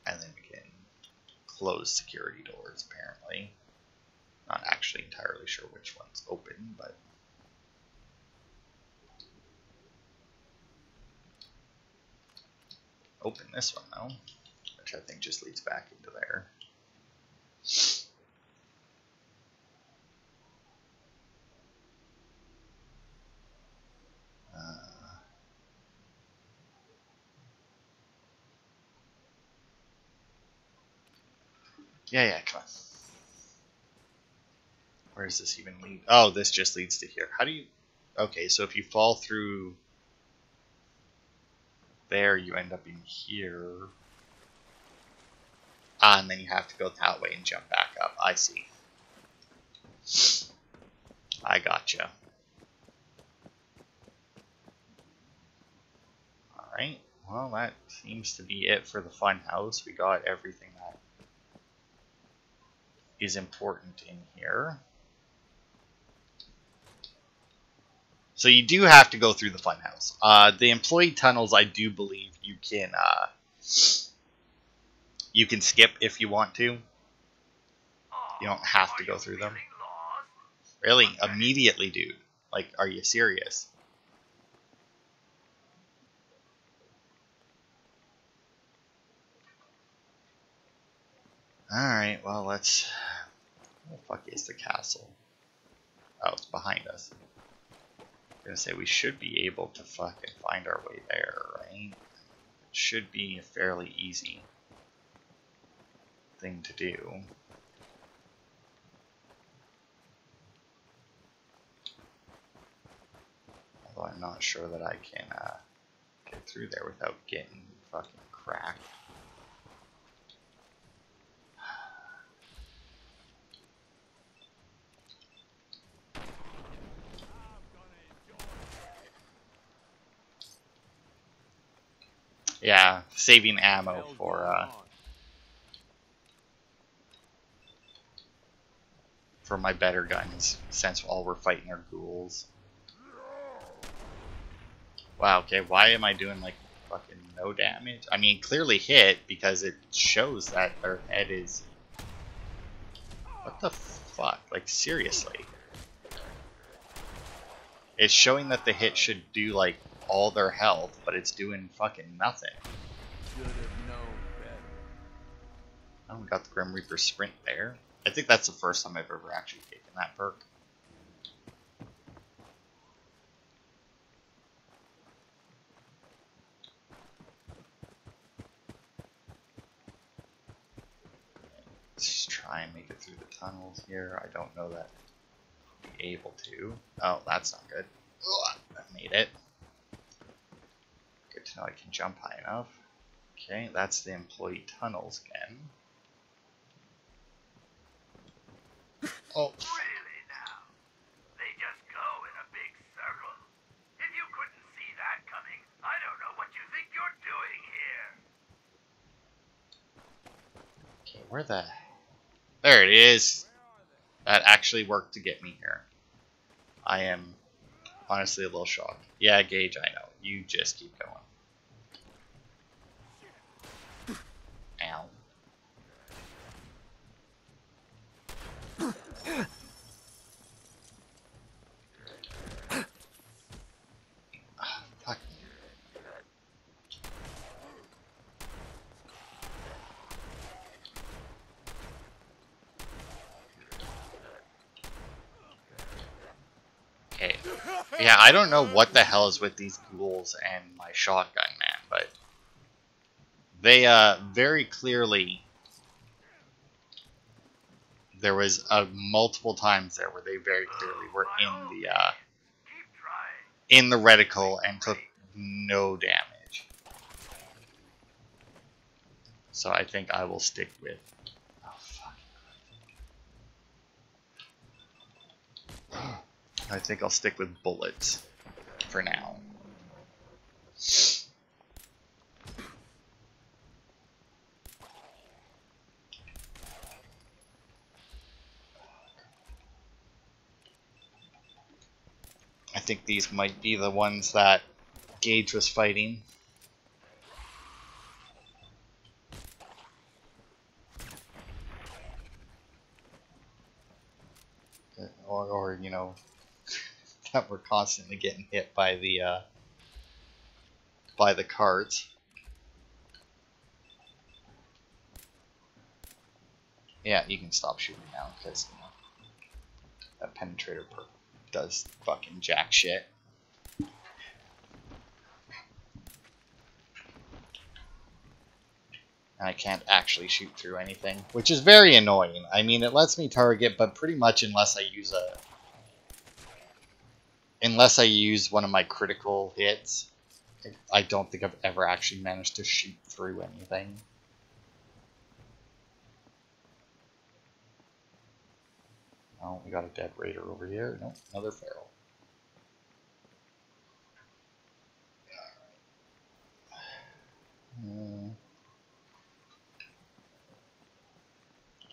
And then we can close security doors, apparently. Not actually entirely sure which one's open, but... open this one, though. Which I think just leads back into there. Yeah, come on. Where does this even lead? Oh, this just leads to here. How do you... okay, so if you fall through there, you end up in here. Ah, and then you have to go that way and jump back up. I see. I gotcha. Alright, well that seems to be it for the funhouse. We got everything that is important in here. So you do have to go through the funhouse. The employee tunnels, I do believe you can skip if you want to. You don't have to go through them. Really? Immediately, dude. Like, are you serious? Alright, well, let's... where the fuck is the castle? Oh, it's behind us. I'm gonna say we should be able to fucking find our way there, right? It should be a fairly easy thing to do. Although I'm not sure that I can get through there without getting fucking cracked. Yeah, saving ammo for my better guns, since all we're fighting are ghouls. Wow, okay, why am I doing like fucking no damage? I mean, clearly hit because it shows that their head is... what the fuck? Like, seriously. It's showing that the hit should do like all their health, but it's doing fucking nothing. Should have known better. Oh, we got the Grim Reaper sprint there. I think that's the first time I've ever actually taken that perk. Let's just try and make it through the tunnels here. I don't know that I'll be able to. Oh, that's not good. made it. Good to know I can jump high enough. Okay, that's the employee tunnels again. Oh. Really now? They just go in a big circle. If you couldn't see that coming, I don't know what you think you're doing here. Okay, where the... There it is. That actually worked to get me here. I am honestly a little shocked. Yeah, Gage, I know. You just keep going. Ow. Fuck. Okay. Yeah, I don't know what the hell is with these ghouls and my shotgun, man, but they very clearly, there was multiple times there where they very clearly were in the reticle and took no damage. So I think I will stick with... Oh, fuck. I think I'll stick with bullets for now. I think these might be the ones that Gage was fighting. Or you know, that we're constantly getting hit by the carts. Yeah, you can stop shooting now because you know, that penetrator perk does fucking jack shit. And I can't actually shoot through anything, which is very annoying. I mean, it lets me target, but pretty much unless I use one of my critical hits, I don't think I've ever actually managed to shoot through anything. Oh, we got a dead raider over here. No, another feral.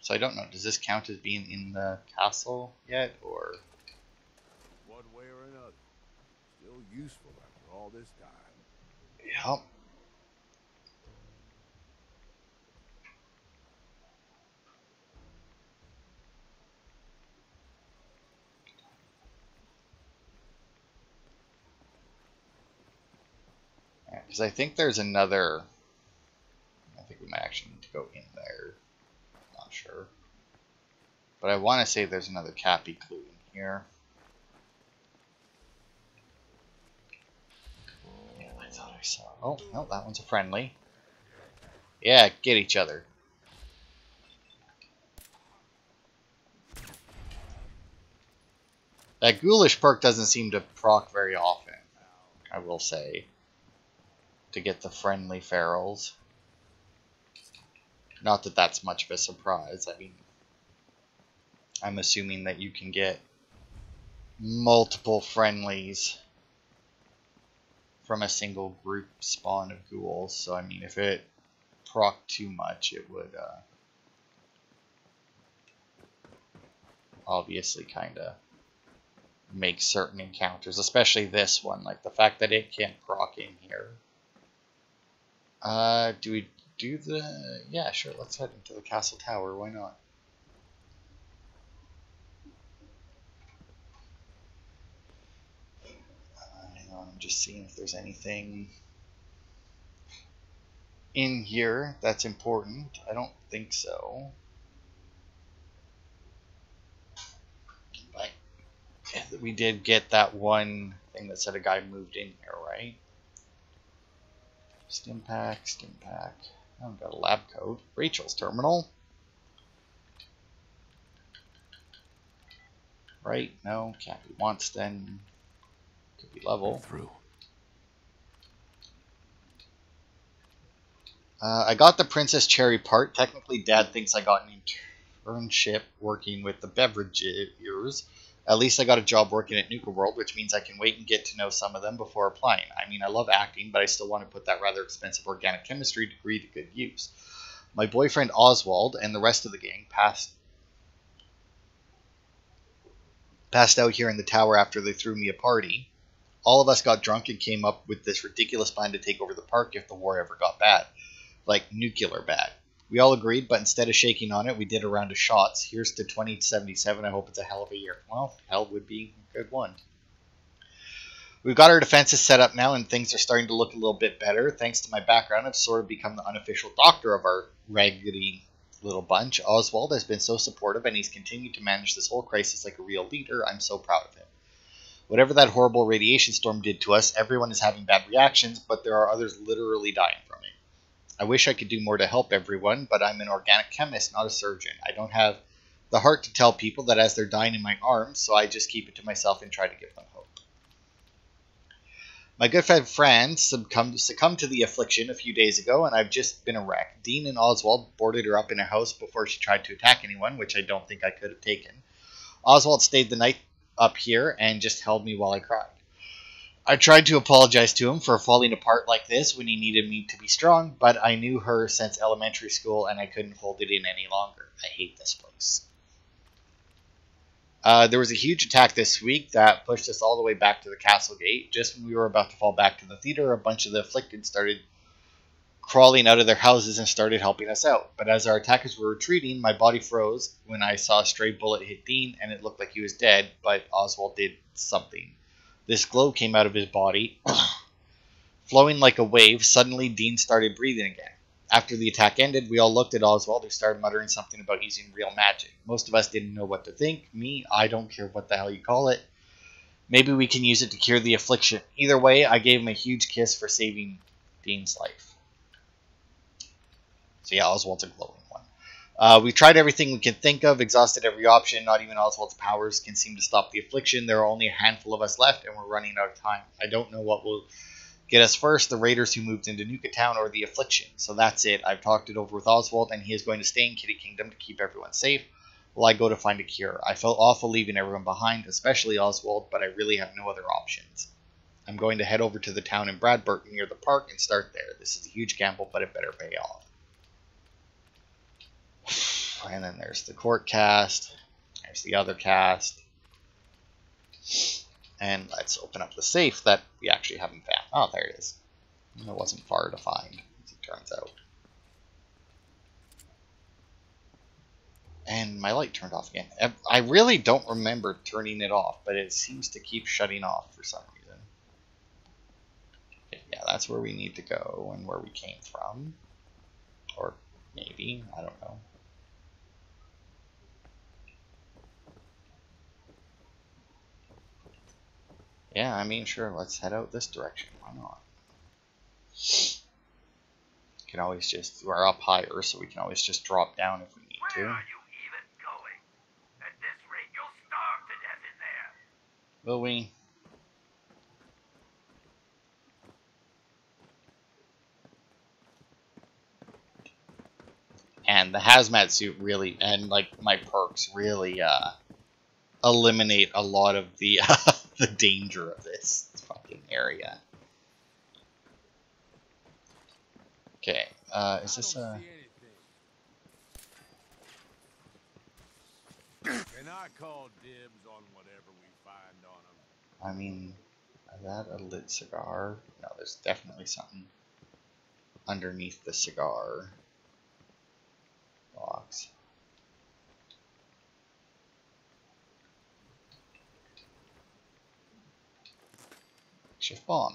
So I don't know, does this count as being in the castle yet, or? One way or another, still useful after all this time. Yep. Because I think there's another... I think we might actually need to go in there. Not sure. But I want to say there's another Cappy clue in here. Yeah, I thought I saw... Oh, no, that one's a friendly. Yeah, get each other. That ghoulish perk doesn't seem to proc very often, I will say, to get the friendly ferals. Not that that's much of a surprise. I mean, I'm assuming that you can get multiple friendlies from a single group spawn of ghouls. So, I mean, if it proc too much, it would obviously kind of make certain encounters, especially this one. Like, the fact that it can't proc in here. Do we do the... Yeah, sure, let's head into the castle tower. Why not? Hang on, I'm just seeing if there's anything in here that's important. I don't think so. But we did get that one thing that said a guy moved in here, right? Stimpack, Stimpack. Oh, we've got a lab coat. Rachel's terminal. Right? No, can't be Wanston. Could be level. Through. I got the Princess Cherry part. Technically, Dad thinks I got an internship working with the beverages. At least I got a job working at Nuka World, which means I can wait and get to know some of them before applying. I mean, I love acting, but I still want to put that rather expensive organic chemistry degree to good use. My boyfriend Oswald and the rest of the gang passed out here in the tower after they threw me a party. All of us got drunk and came up with this ridiculous plan to take over the park if the war ever got bad. Like nuclear bad. We all agreed, but instead of shaking on it, we did a round of shots. Here's to 2077. I hope it's a hell of a year. Well, hell would be a good one. We've got our defenses set up now, and things are starting to look a little bit better. Thanks to my background, I've sort of become the unofficial doctor of our raggedy little bunch. Oswald has been so supportive, and he's continued to manage this whole crisis like a real leader. I'm so proud of him. Whatever that horrible radiation storm did to us, everyone is having bad reactions, but there are others literally dying from it. I wish I could do more to help everyone, but I'm an organic chemist, not a surgeon. I don't have the heart to tell people that as they're dying in my arms, so I just keep it to myself and try to give them hope. My good friend Fran succumbed to the affliction a few days ago, and I've just been a wreck. Dean and Oswald boarded her up in a house before she tried to attack anyone, which I don't think I could have taken. Oswald stayed the night up here and just held me while I cried. I tried to apologize to him for falling apart like this when he needed me to be strong, but I knew her since elementary school and I couldn't hold it in any longer. I hate this place. There was a huge attack this week that pushed us all the way back to the castle gate. Just when we were about to fall back to the theater, a bunch of the afflicted started crawling out of their houses and started helping us out. But as our attackers were retreating, my body froze when I saw a stray bullet hit Dean, and it looked like he was dead, but Oswald did something. This glow came out of his body, flowing like a wave. Suddenly, Dean started breathing again. After the attack ended, we all looked at Oswald, who started muttering something about using real magic. Most of us didn't know what to think. Me, I don't care what the hell you call it. Maybe we can use it to cure the affliction. Either way, I gave him a huge kiss for saving Dean's life. So yeah, Oswald's a glowing one. We've tried everything we can think of, exhausted every option. Not even Oswald's powers can seem to stop the affliction. There are only a handful of us left, and we're running out of time. I don't know what will get us first, the raiders who moved into Nuka Town or the affliction. So that's it. I've talked it over with Oswald, and he is going to stay in Kiddie Kingdom to keep everyone safe while I go to find a cure. I felt awful leaving everyone behind, especially Oswald, but I really have no other options. I'm going to head over to the town in Bradburton near the park and start there. This is a huge gamble, but it better pay off. And then there's the court cast. There's the other cast. And let's open up the safe that we actually haven't found. Oh, there it is. It wasn't far to find, as it turns out. And my light turned off again. I really don't remember turning it off, but it seems to keep shutting off for some reason. Okay, yeah, that's where we need to go and where we came from. Or maybe, I don't know. Yeah, I mean, sure, let's head out this direction. Why not? We can always just, we're up higher, so we can always just drop down if we need to. Where are you even going? At this rate, you'll starve to death in there. Will we? And the hazmat suit really, and like my perks really, eliminate a lot of the the danger of this fucking area. Okay, is this a... Can I call dibs on whatever we find on them? I mean, is that a lit cigar? No, there's definitely something underneath the cigar box. Shift bomb.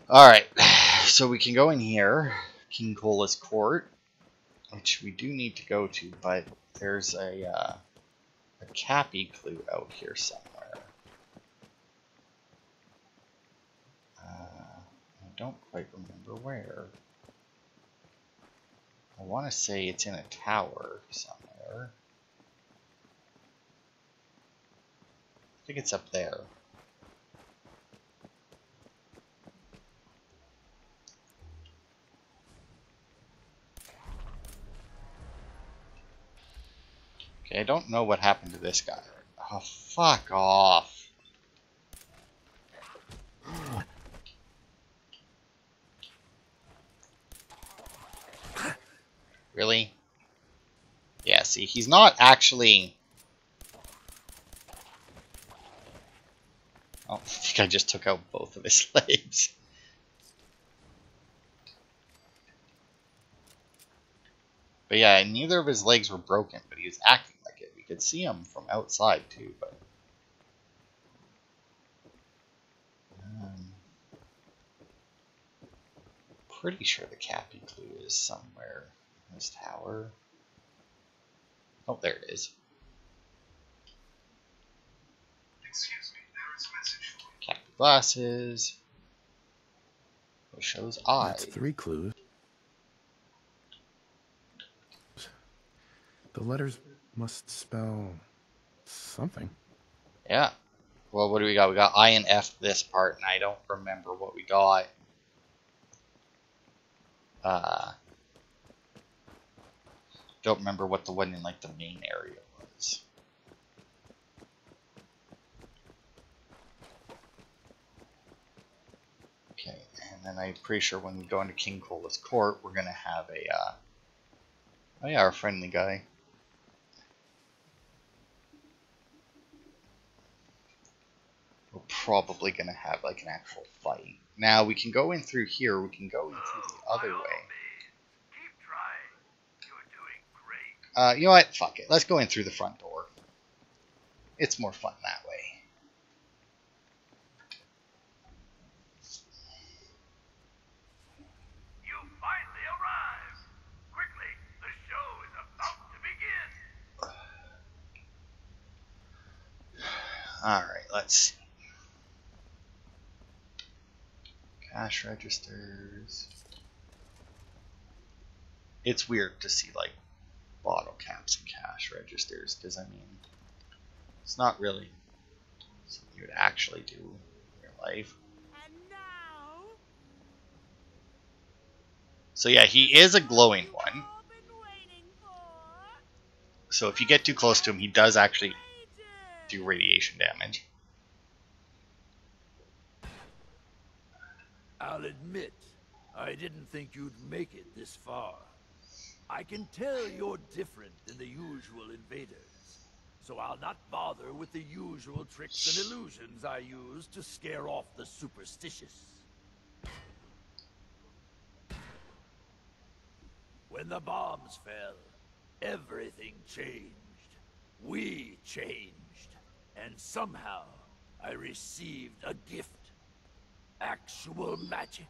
Alright, so we can go in here, King Cola's court, which we do need to go to, but there's a Cappy clue out here somewhere. I don't quite remember where. I want to say it's in a tower somewhere. I think it's up there. Okay, I don't know what happened to this guy. Oh, fuck off. Really? Yeah, see, he's not actually... Oh, I think I just took out both of his legs. But yeah, neither of his legs were broken, but he was acting like it. We could see him from outside too, but... Pretty sure the Cappy clue is somewhere in this tower. Oh, there it is. Excuse me, there is a message for you. Cappy glasses. It shows eye. That's 3 clues. The letters must spell something. Yeah. Well, what do we got? We got I and F this part, and I don't remember what we got. Don't remember what the one in like the main area was. Okay, and then I'm pretty sure when we go into King Cola's court, we're gonna have a oh yeah, our friendly guy. We're probably gonna have like an actual fight. Now we can go in through here. We can go in through the other way. Keep trying. You're doing great. You know what? Fuck it. Let's go in through the front door. It's more fun that way. You finally arrived. Quickly, the show is about to begin. Alright, let's see. Cash registers. It's weird to see like bottle caps and cash registers because I mean it's not really something you would actually do in your life. And now, So yeah, he is a glowing one. all been waiting for. So if you get too close to him, he does actually do radiation damage. I'll admit, I didn't think you'd make it this far. I can tell you're different than the usual invaders, so I'll not bother with the usual tricks and illusions I use to scare off the superstitious. When the bombs fell, everything changed. We changed. And somehow, I received a gift. Actual magic.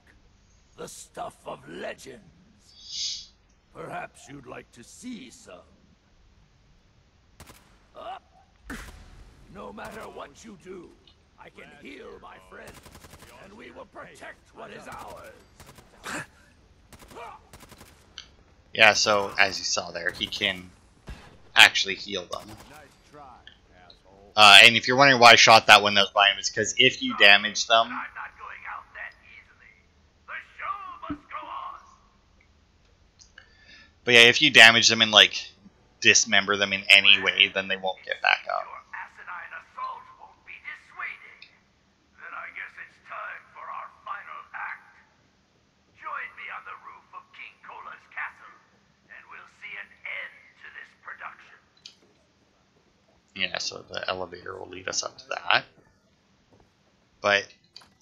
The stuff of legends. Perhaps you'd like to see some. Up. No matter what you do, I can heal my friend, and we will protect what is ours. Yeah, so as you saw there, he can actually heal them. And if you're wondering why I shot that one that was by him, it's because if you damage them, I'm not going out that easily. The show must go on. but yeah, if you damage them and like dismember them in any way, then they won't get back up. Your asinine assault won't be dissuaded. Then I guess it's time for our final act. Join me on the roof of King Cola's castle, and we'll see an end to this production. Yeah, so the elevator will lead us up to that. But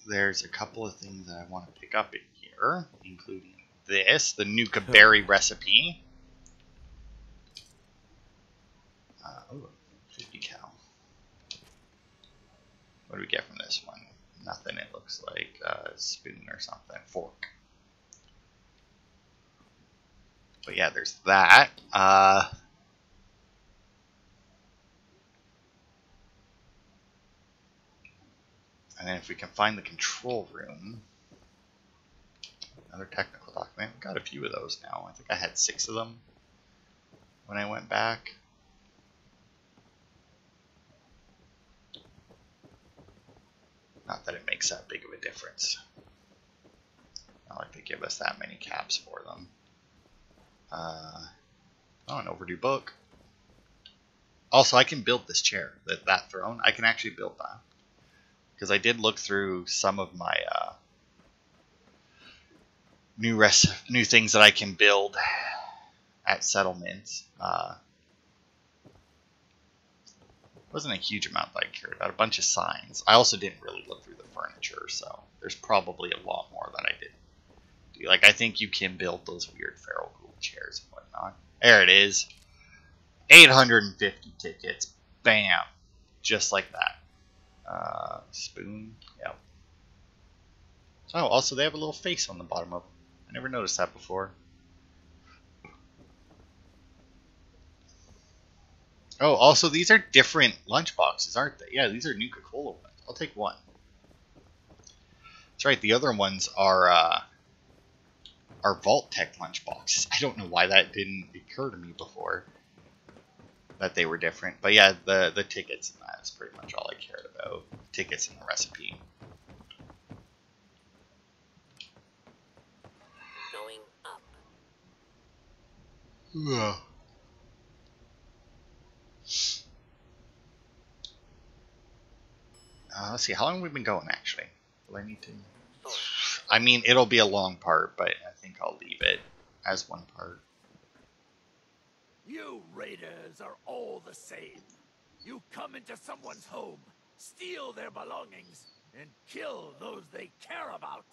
there's a couple of things that I want to pick up in here, including this, the Nuka Berry recipe. Oh, 50 cal. What do we get from this one? Nothing, it looks like a spoon or something, fork. But yeah, there's that. And then if we can find the control room, another technical document. We've got a few of those now. I think I had 6 of them when I went back. Not that it makes that big of a difference. Not like they give us that many caps for them. Oh, an overdue book. Also, I can build this chair, that throne. I can actually build that. Because I did look through some of my new things that I can build at settlements. Wasn't a huge amount that I cared about. A bunch of signs. I also didn't really look through the furniture, so there's probably a lot more that I didn't do. Like, I think you can build those weird feral ghoul chairs and whatnot. There it is. 850 tickets. Bam. Just like that. Spoon. Yep. Oh, also they have a little face on the bottom of them. I never noticed that before. Oh, also these are different lunch boxes, aren't they? Yeah, these are Nuka-Cola ones. I'll take one. That's right, the other ones are Vault Tech lunch boxes. I don't know why that didn't occur to me before. That they were different. But yeah, the tickets and that is pretty much all I cared about. Tickets and the recipe. Going up. Ugh. Let's see, how long have we been going, actually? Will I need to... I mean, it'll be a long part, but I think I'll leave it as one part. You raiders are all the same. You come into someone's home, steal their belongings, and kill those they care about.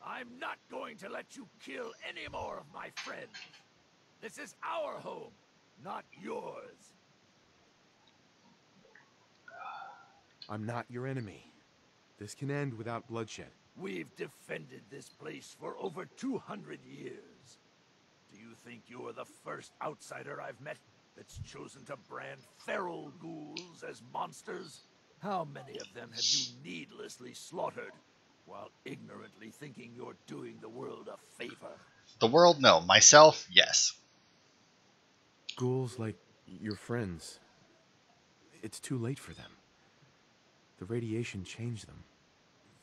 I'm not going to let you kill any more of my friends. This is our home, not yours. I'm not your enemy. This can end without bloodshed. We've defended this place for over 200 years. Do you think you're the first outsider I've met that's chosen to brand feral ghouls as monsters? How many of them have you needlessly slaughtered, while ignorantly thinking you're doing the world a favor? The world, no. Myself, yes. Ghouls like your friends. It's too late for them. The radiation changed them.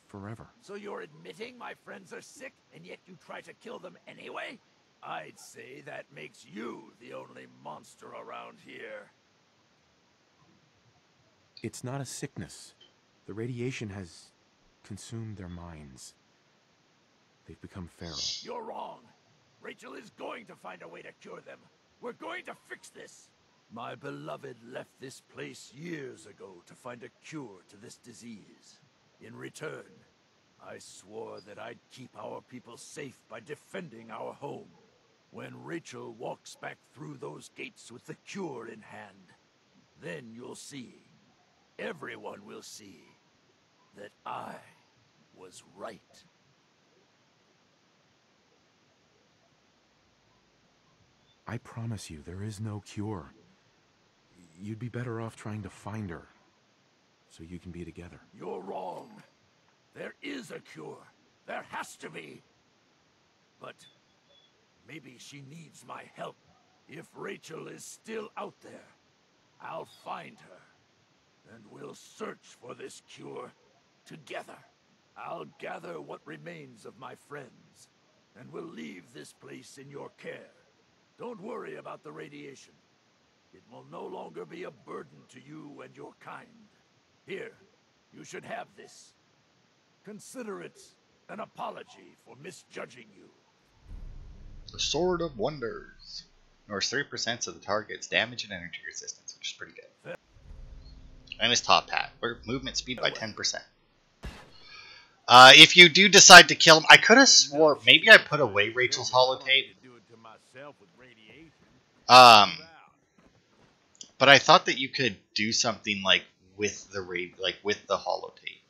Forever. So you're admitting my friends are sick, and yet you try to kill them anyway? I'd say that makes you the only monster around here. It's not a sickness. The radiation has consumed their minds. They've become feral. You're wrong. Rachel is going to find a way to cure them. We're going to fix this. My beloved left this place years ago to find a cure to this disease. In return, I swore that I'd keep our people safe by defending our home. When Rachel walks back through those gates with the cure in hand, then you'll see, everyone will see, that I was right. I promise you, there is no cure. You'd be better off trying to find her, so you can be together. You're wrong. There is a cure. There has to be. But maybe she needs my help. If Rachel is still out there, I'll find her, and we'll search for this cure together. I'll gather what remains of my friends, and we'll leave this place in your care. Don't worry about the radiation. It will no longer be a burden to you and your kind. Here, you should have this. Consider it an apology for misjudging you. The Sword of Wonders. Ignores 3% of the target's damage and energy resistance, which is pretty good. And his top hat. Movement speed by 10%. If you do decide to kill him, I could have swore maybe I put away Rachel's holotape. But I thought that you could do something like with the with the holotape.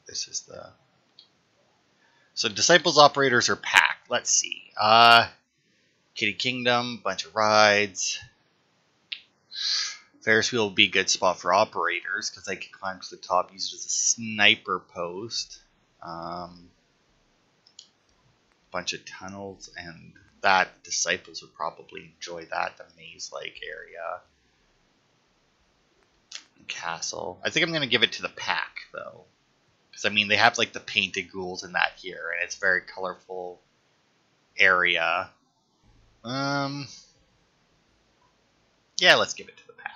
This is the so disciples operators are packed. Let's see. Kiddie Kingdom, bunch of rides. Ferris wheel would be a good spot for operators because they can climb to the top, use it as a sniper post. Bunch of tunnels, and that disciples would probably enjoy that. The maze-like area. Castle. I think I'm going to give it to the pack, though. Because, I mean, they have, like, the painted ghouls in that here, and it's a very colorful area. Yeah, let's give it to the pack.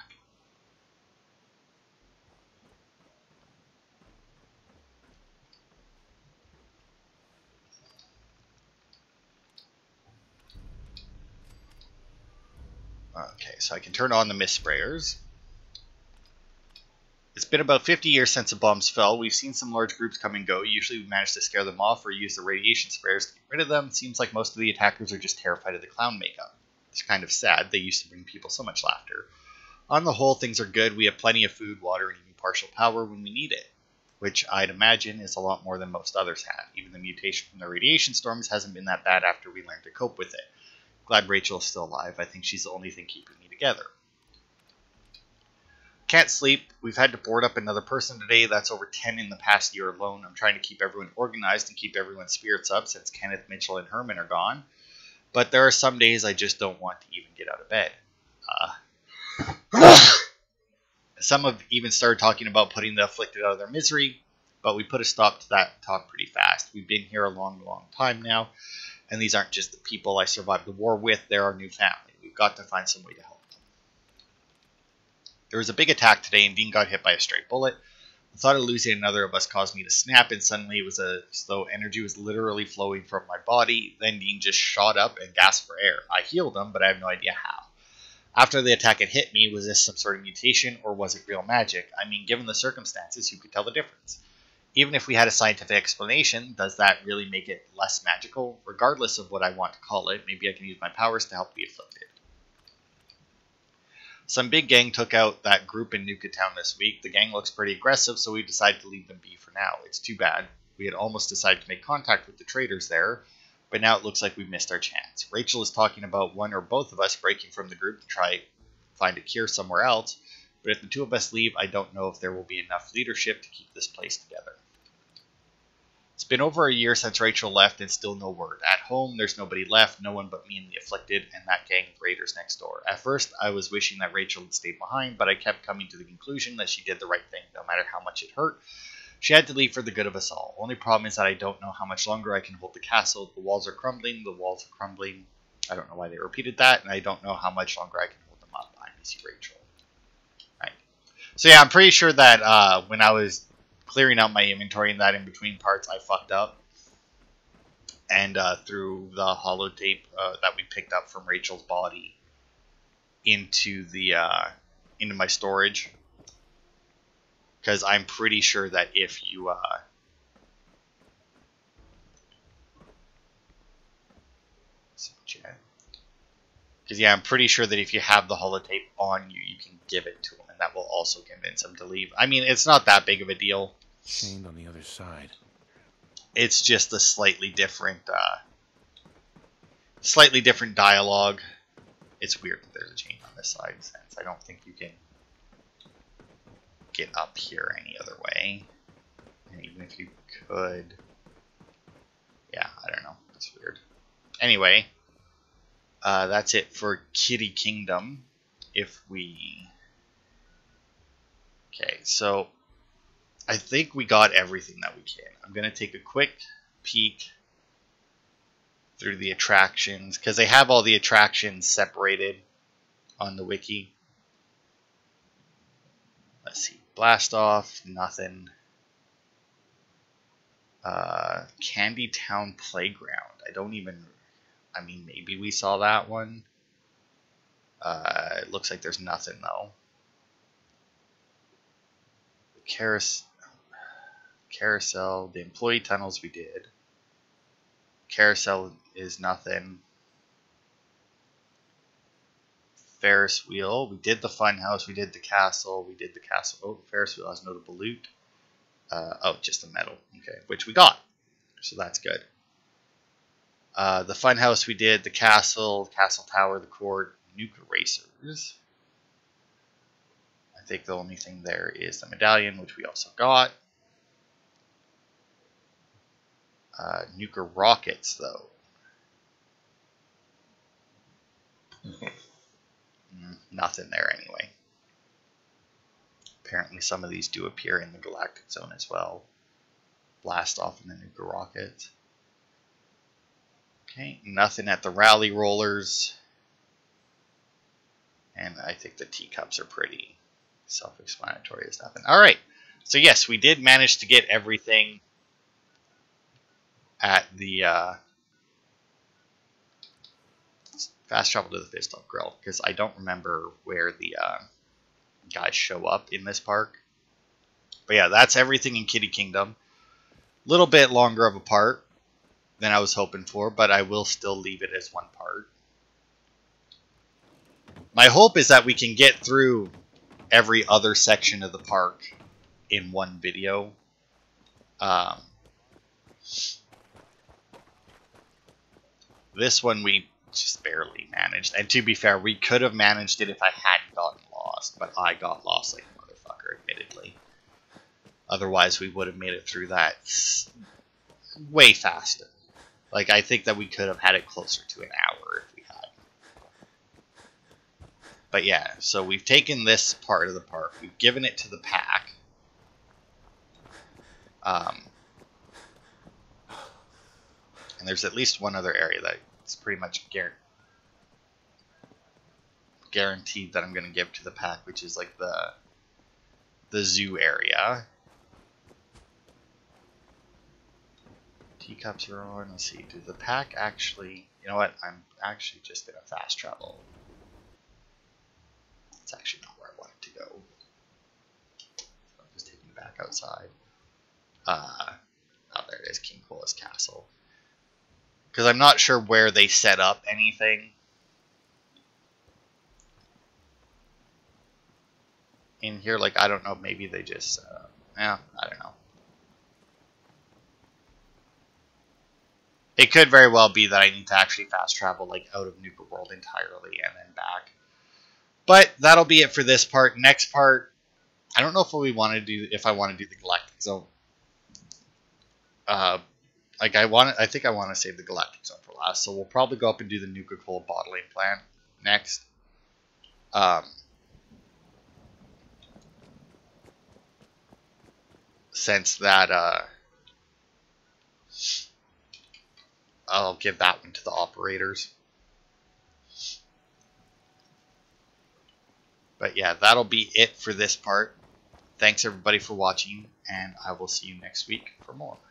Okay, so I can turn on the mist sprayers. It's been about 50 years since the bombs fell. We've seen some large groups come and go. Usually we manage to scare them off or use the radiation sprayers to get rid of them. It seems like most of the attackers are just terrified of the clown makeup. It's kind of sad. They used to bring people so much laughter. On the whole, things are good. We have plenty of food, water, and even partial power when we need it, which I'd imagine is a lot more than most others have. Even the mutation from the radiation storms hasn't been that bad after we learned to cope with it. Glad Rachel is still alive. I think she's the only thing keeping me together. Can't sleep. We've had to board up another person today. That's over 10 in the past year alone. I'm trying to keep everyone organized and keep everyone's spirits up since Kenneth, Mitchell, and Herman are gone. But there are some days I just don't want to even get out of bed. Some have even started talking about putting the afflicted out of their misery, but we put a stop to that talk pretty fast. We've been here a long, long time now, and these aren't just the people I survived the war with. They're our new family. We've got to find some way to help. There was a big attack today, and Dean got hit by a stray bullet. The thought of losing another of us caused me to snap, and suddenly it was as though energy was literally flowing from my body. Then Dean just shot up and gasped for air. I healed him, but I have no idea how. After the attack had hit me, was this some sort of mutation, or was it real magic? I mean, given the circumstances, who could tell the difference? Even if we had a scientific explanation, does that really make it less magical? Regardless of what I want to call it, maybe I can use my powers to help the afflicted. Some big gang took out that group in Nuka Town this week. The gang looks pretty aggressive, so we decided to leave them be for now. It's too bad. We had almost decided to make contact with the traders there, but now it looks like we've missed our chance. Rachel is talking about one or both of us breaking from the group to try find a cure somewhere else, but if the two of us leave, I don't know if there will be enough leadership to keep this place together. It's been over a year since Rachel left and still no word. At home, there's nobody left, no one but me and the afflicted and that gang of raiders next door. At first, I was wishing that Rachel had stayed behind, but I kept coming to the conclusion that she did the right thing, no matter how much it hurt. She had to leave for the good of us all. Only problem is that I don't know how much longer I can hold the castle. The walls are crumbling, I don't know why they repeated that, and I don't know how much longer I can hold them up. I miss you, Rachel. Right. So yeah, I'm pretty sure that when I was clearing out my inventory and that in between parts, I fucked up. And threw the holotape that we picked up from Rachel's body into my storage. Because I'm pretty sure that if you because yeah, I'm pretty sure that if you have the holotape on you, you can give it to him, and that will also convince him to leave. I mean, it's not that big of a deal. Chained on the other side. It's just a slightly different dialogue. It's weird that there's a chain on this side, since I don't think you can get up here any other way. And even if you could, yeah, I don't know. It's weird. Anyway, that's it for Kiddie Kingdom. Okay, so I think we got everything that we can. I'm going to take a quick peek through the attractions, because they have all the attractions separated on the wiki. Let's see. Blast Off, nothing. Candy Town Playground. I mean, maybe we saw that one. It looks like there's nothing, though. Carousel, the employee tunnels we did. Carousel is nothing. Ferris wheel, we did the fun house, we did the castle, Oh, Ferris wheel has notable loot. Just a medal, okay, which we got, so that's good. The fun house we did, the castle tower, the court, nuke racers. I think the only thing there is the medallion, which we also got. Nuker rockets, though. Nothing there anyway. Apparently some of these do appear in the Galactic Zone as well. Blast Off in the Nuker rocket. Okay, nothing at the rally rollers. And I think the teacups are pretty self-explanatory as nothing. All right. So yes, we did manage to get everything at the fast travel to the Fistop Grill, because I don't remember where the guys show up in this park. But yeah, that's everything in Kiddie Kingdom. Little bit longer of a part than I was hoping for, but I will still leave it as one part. My hope is that we can get through every other section of the park in one video. This one we just barely managed. And to be fair, we could have managed it if I hadn't gotten lost. But I got lost like a motherfucker, admittedly. Otherwise, we would have made it through that way faster. Like, I think that we could have had it closer to an hour if we had. But yeah, so we've taken this part of the park. We've given it to the pack. And there's at least one other area that's pretty much guaranteed that I'm going to give to the pack, which is like the zoo area. Teacups are on. Let's see. Do the pack actually... You know what? I'm actually just going to fast travel. It's actually not where I want it to go. So I'm just taking it back outside. Oh, there it is. King Cola's Castle. Because I'm not sure where they set up anything in here. Like, I don't know. Maybe they just... I don't know. It could very well be that I need to actually fast travel like out of Nuka World entirely and then back. But that'll be it for this part. Next part, I don't know if I want to do the Galactic Zone. I think I want to save the Galactic Zone for last. So we'll probably go up and do the Nuka-Cola bottling plant next. Since that I'll give that one to the operators. But yeah, that'll be it for this part. Thanks everybody for watching, and I will see you next week for more.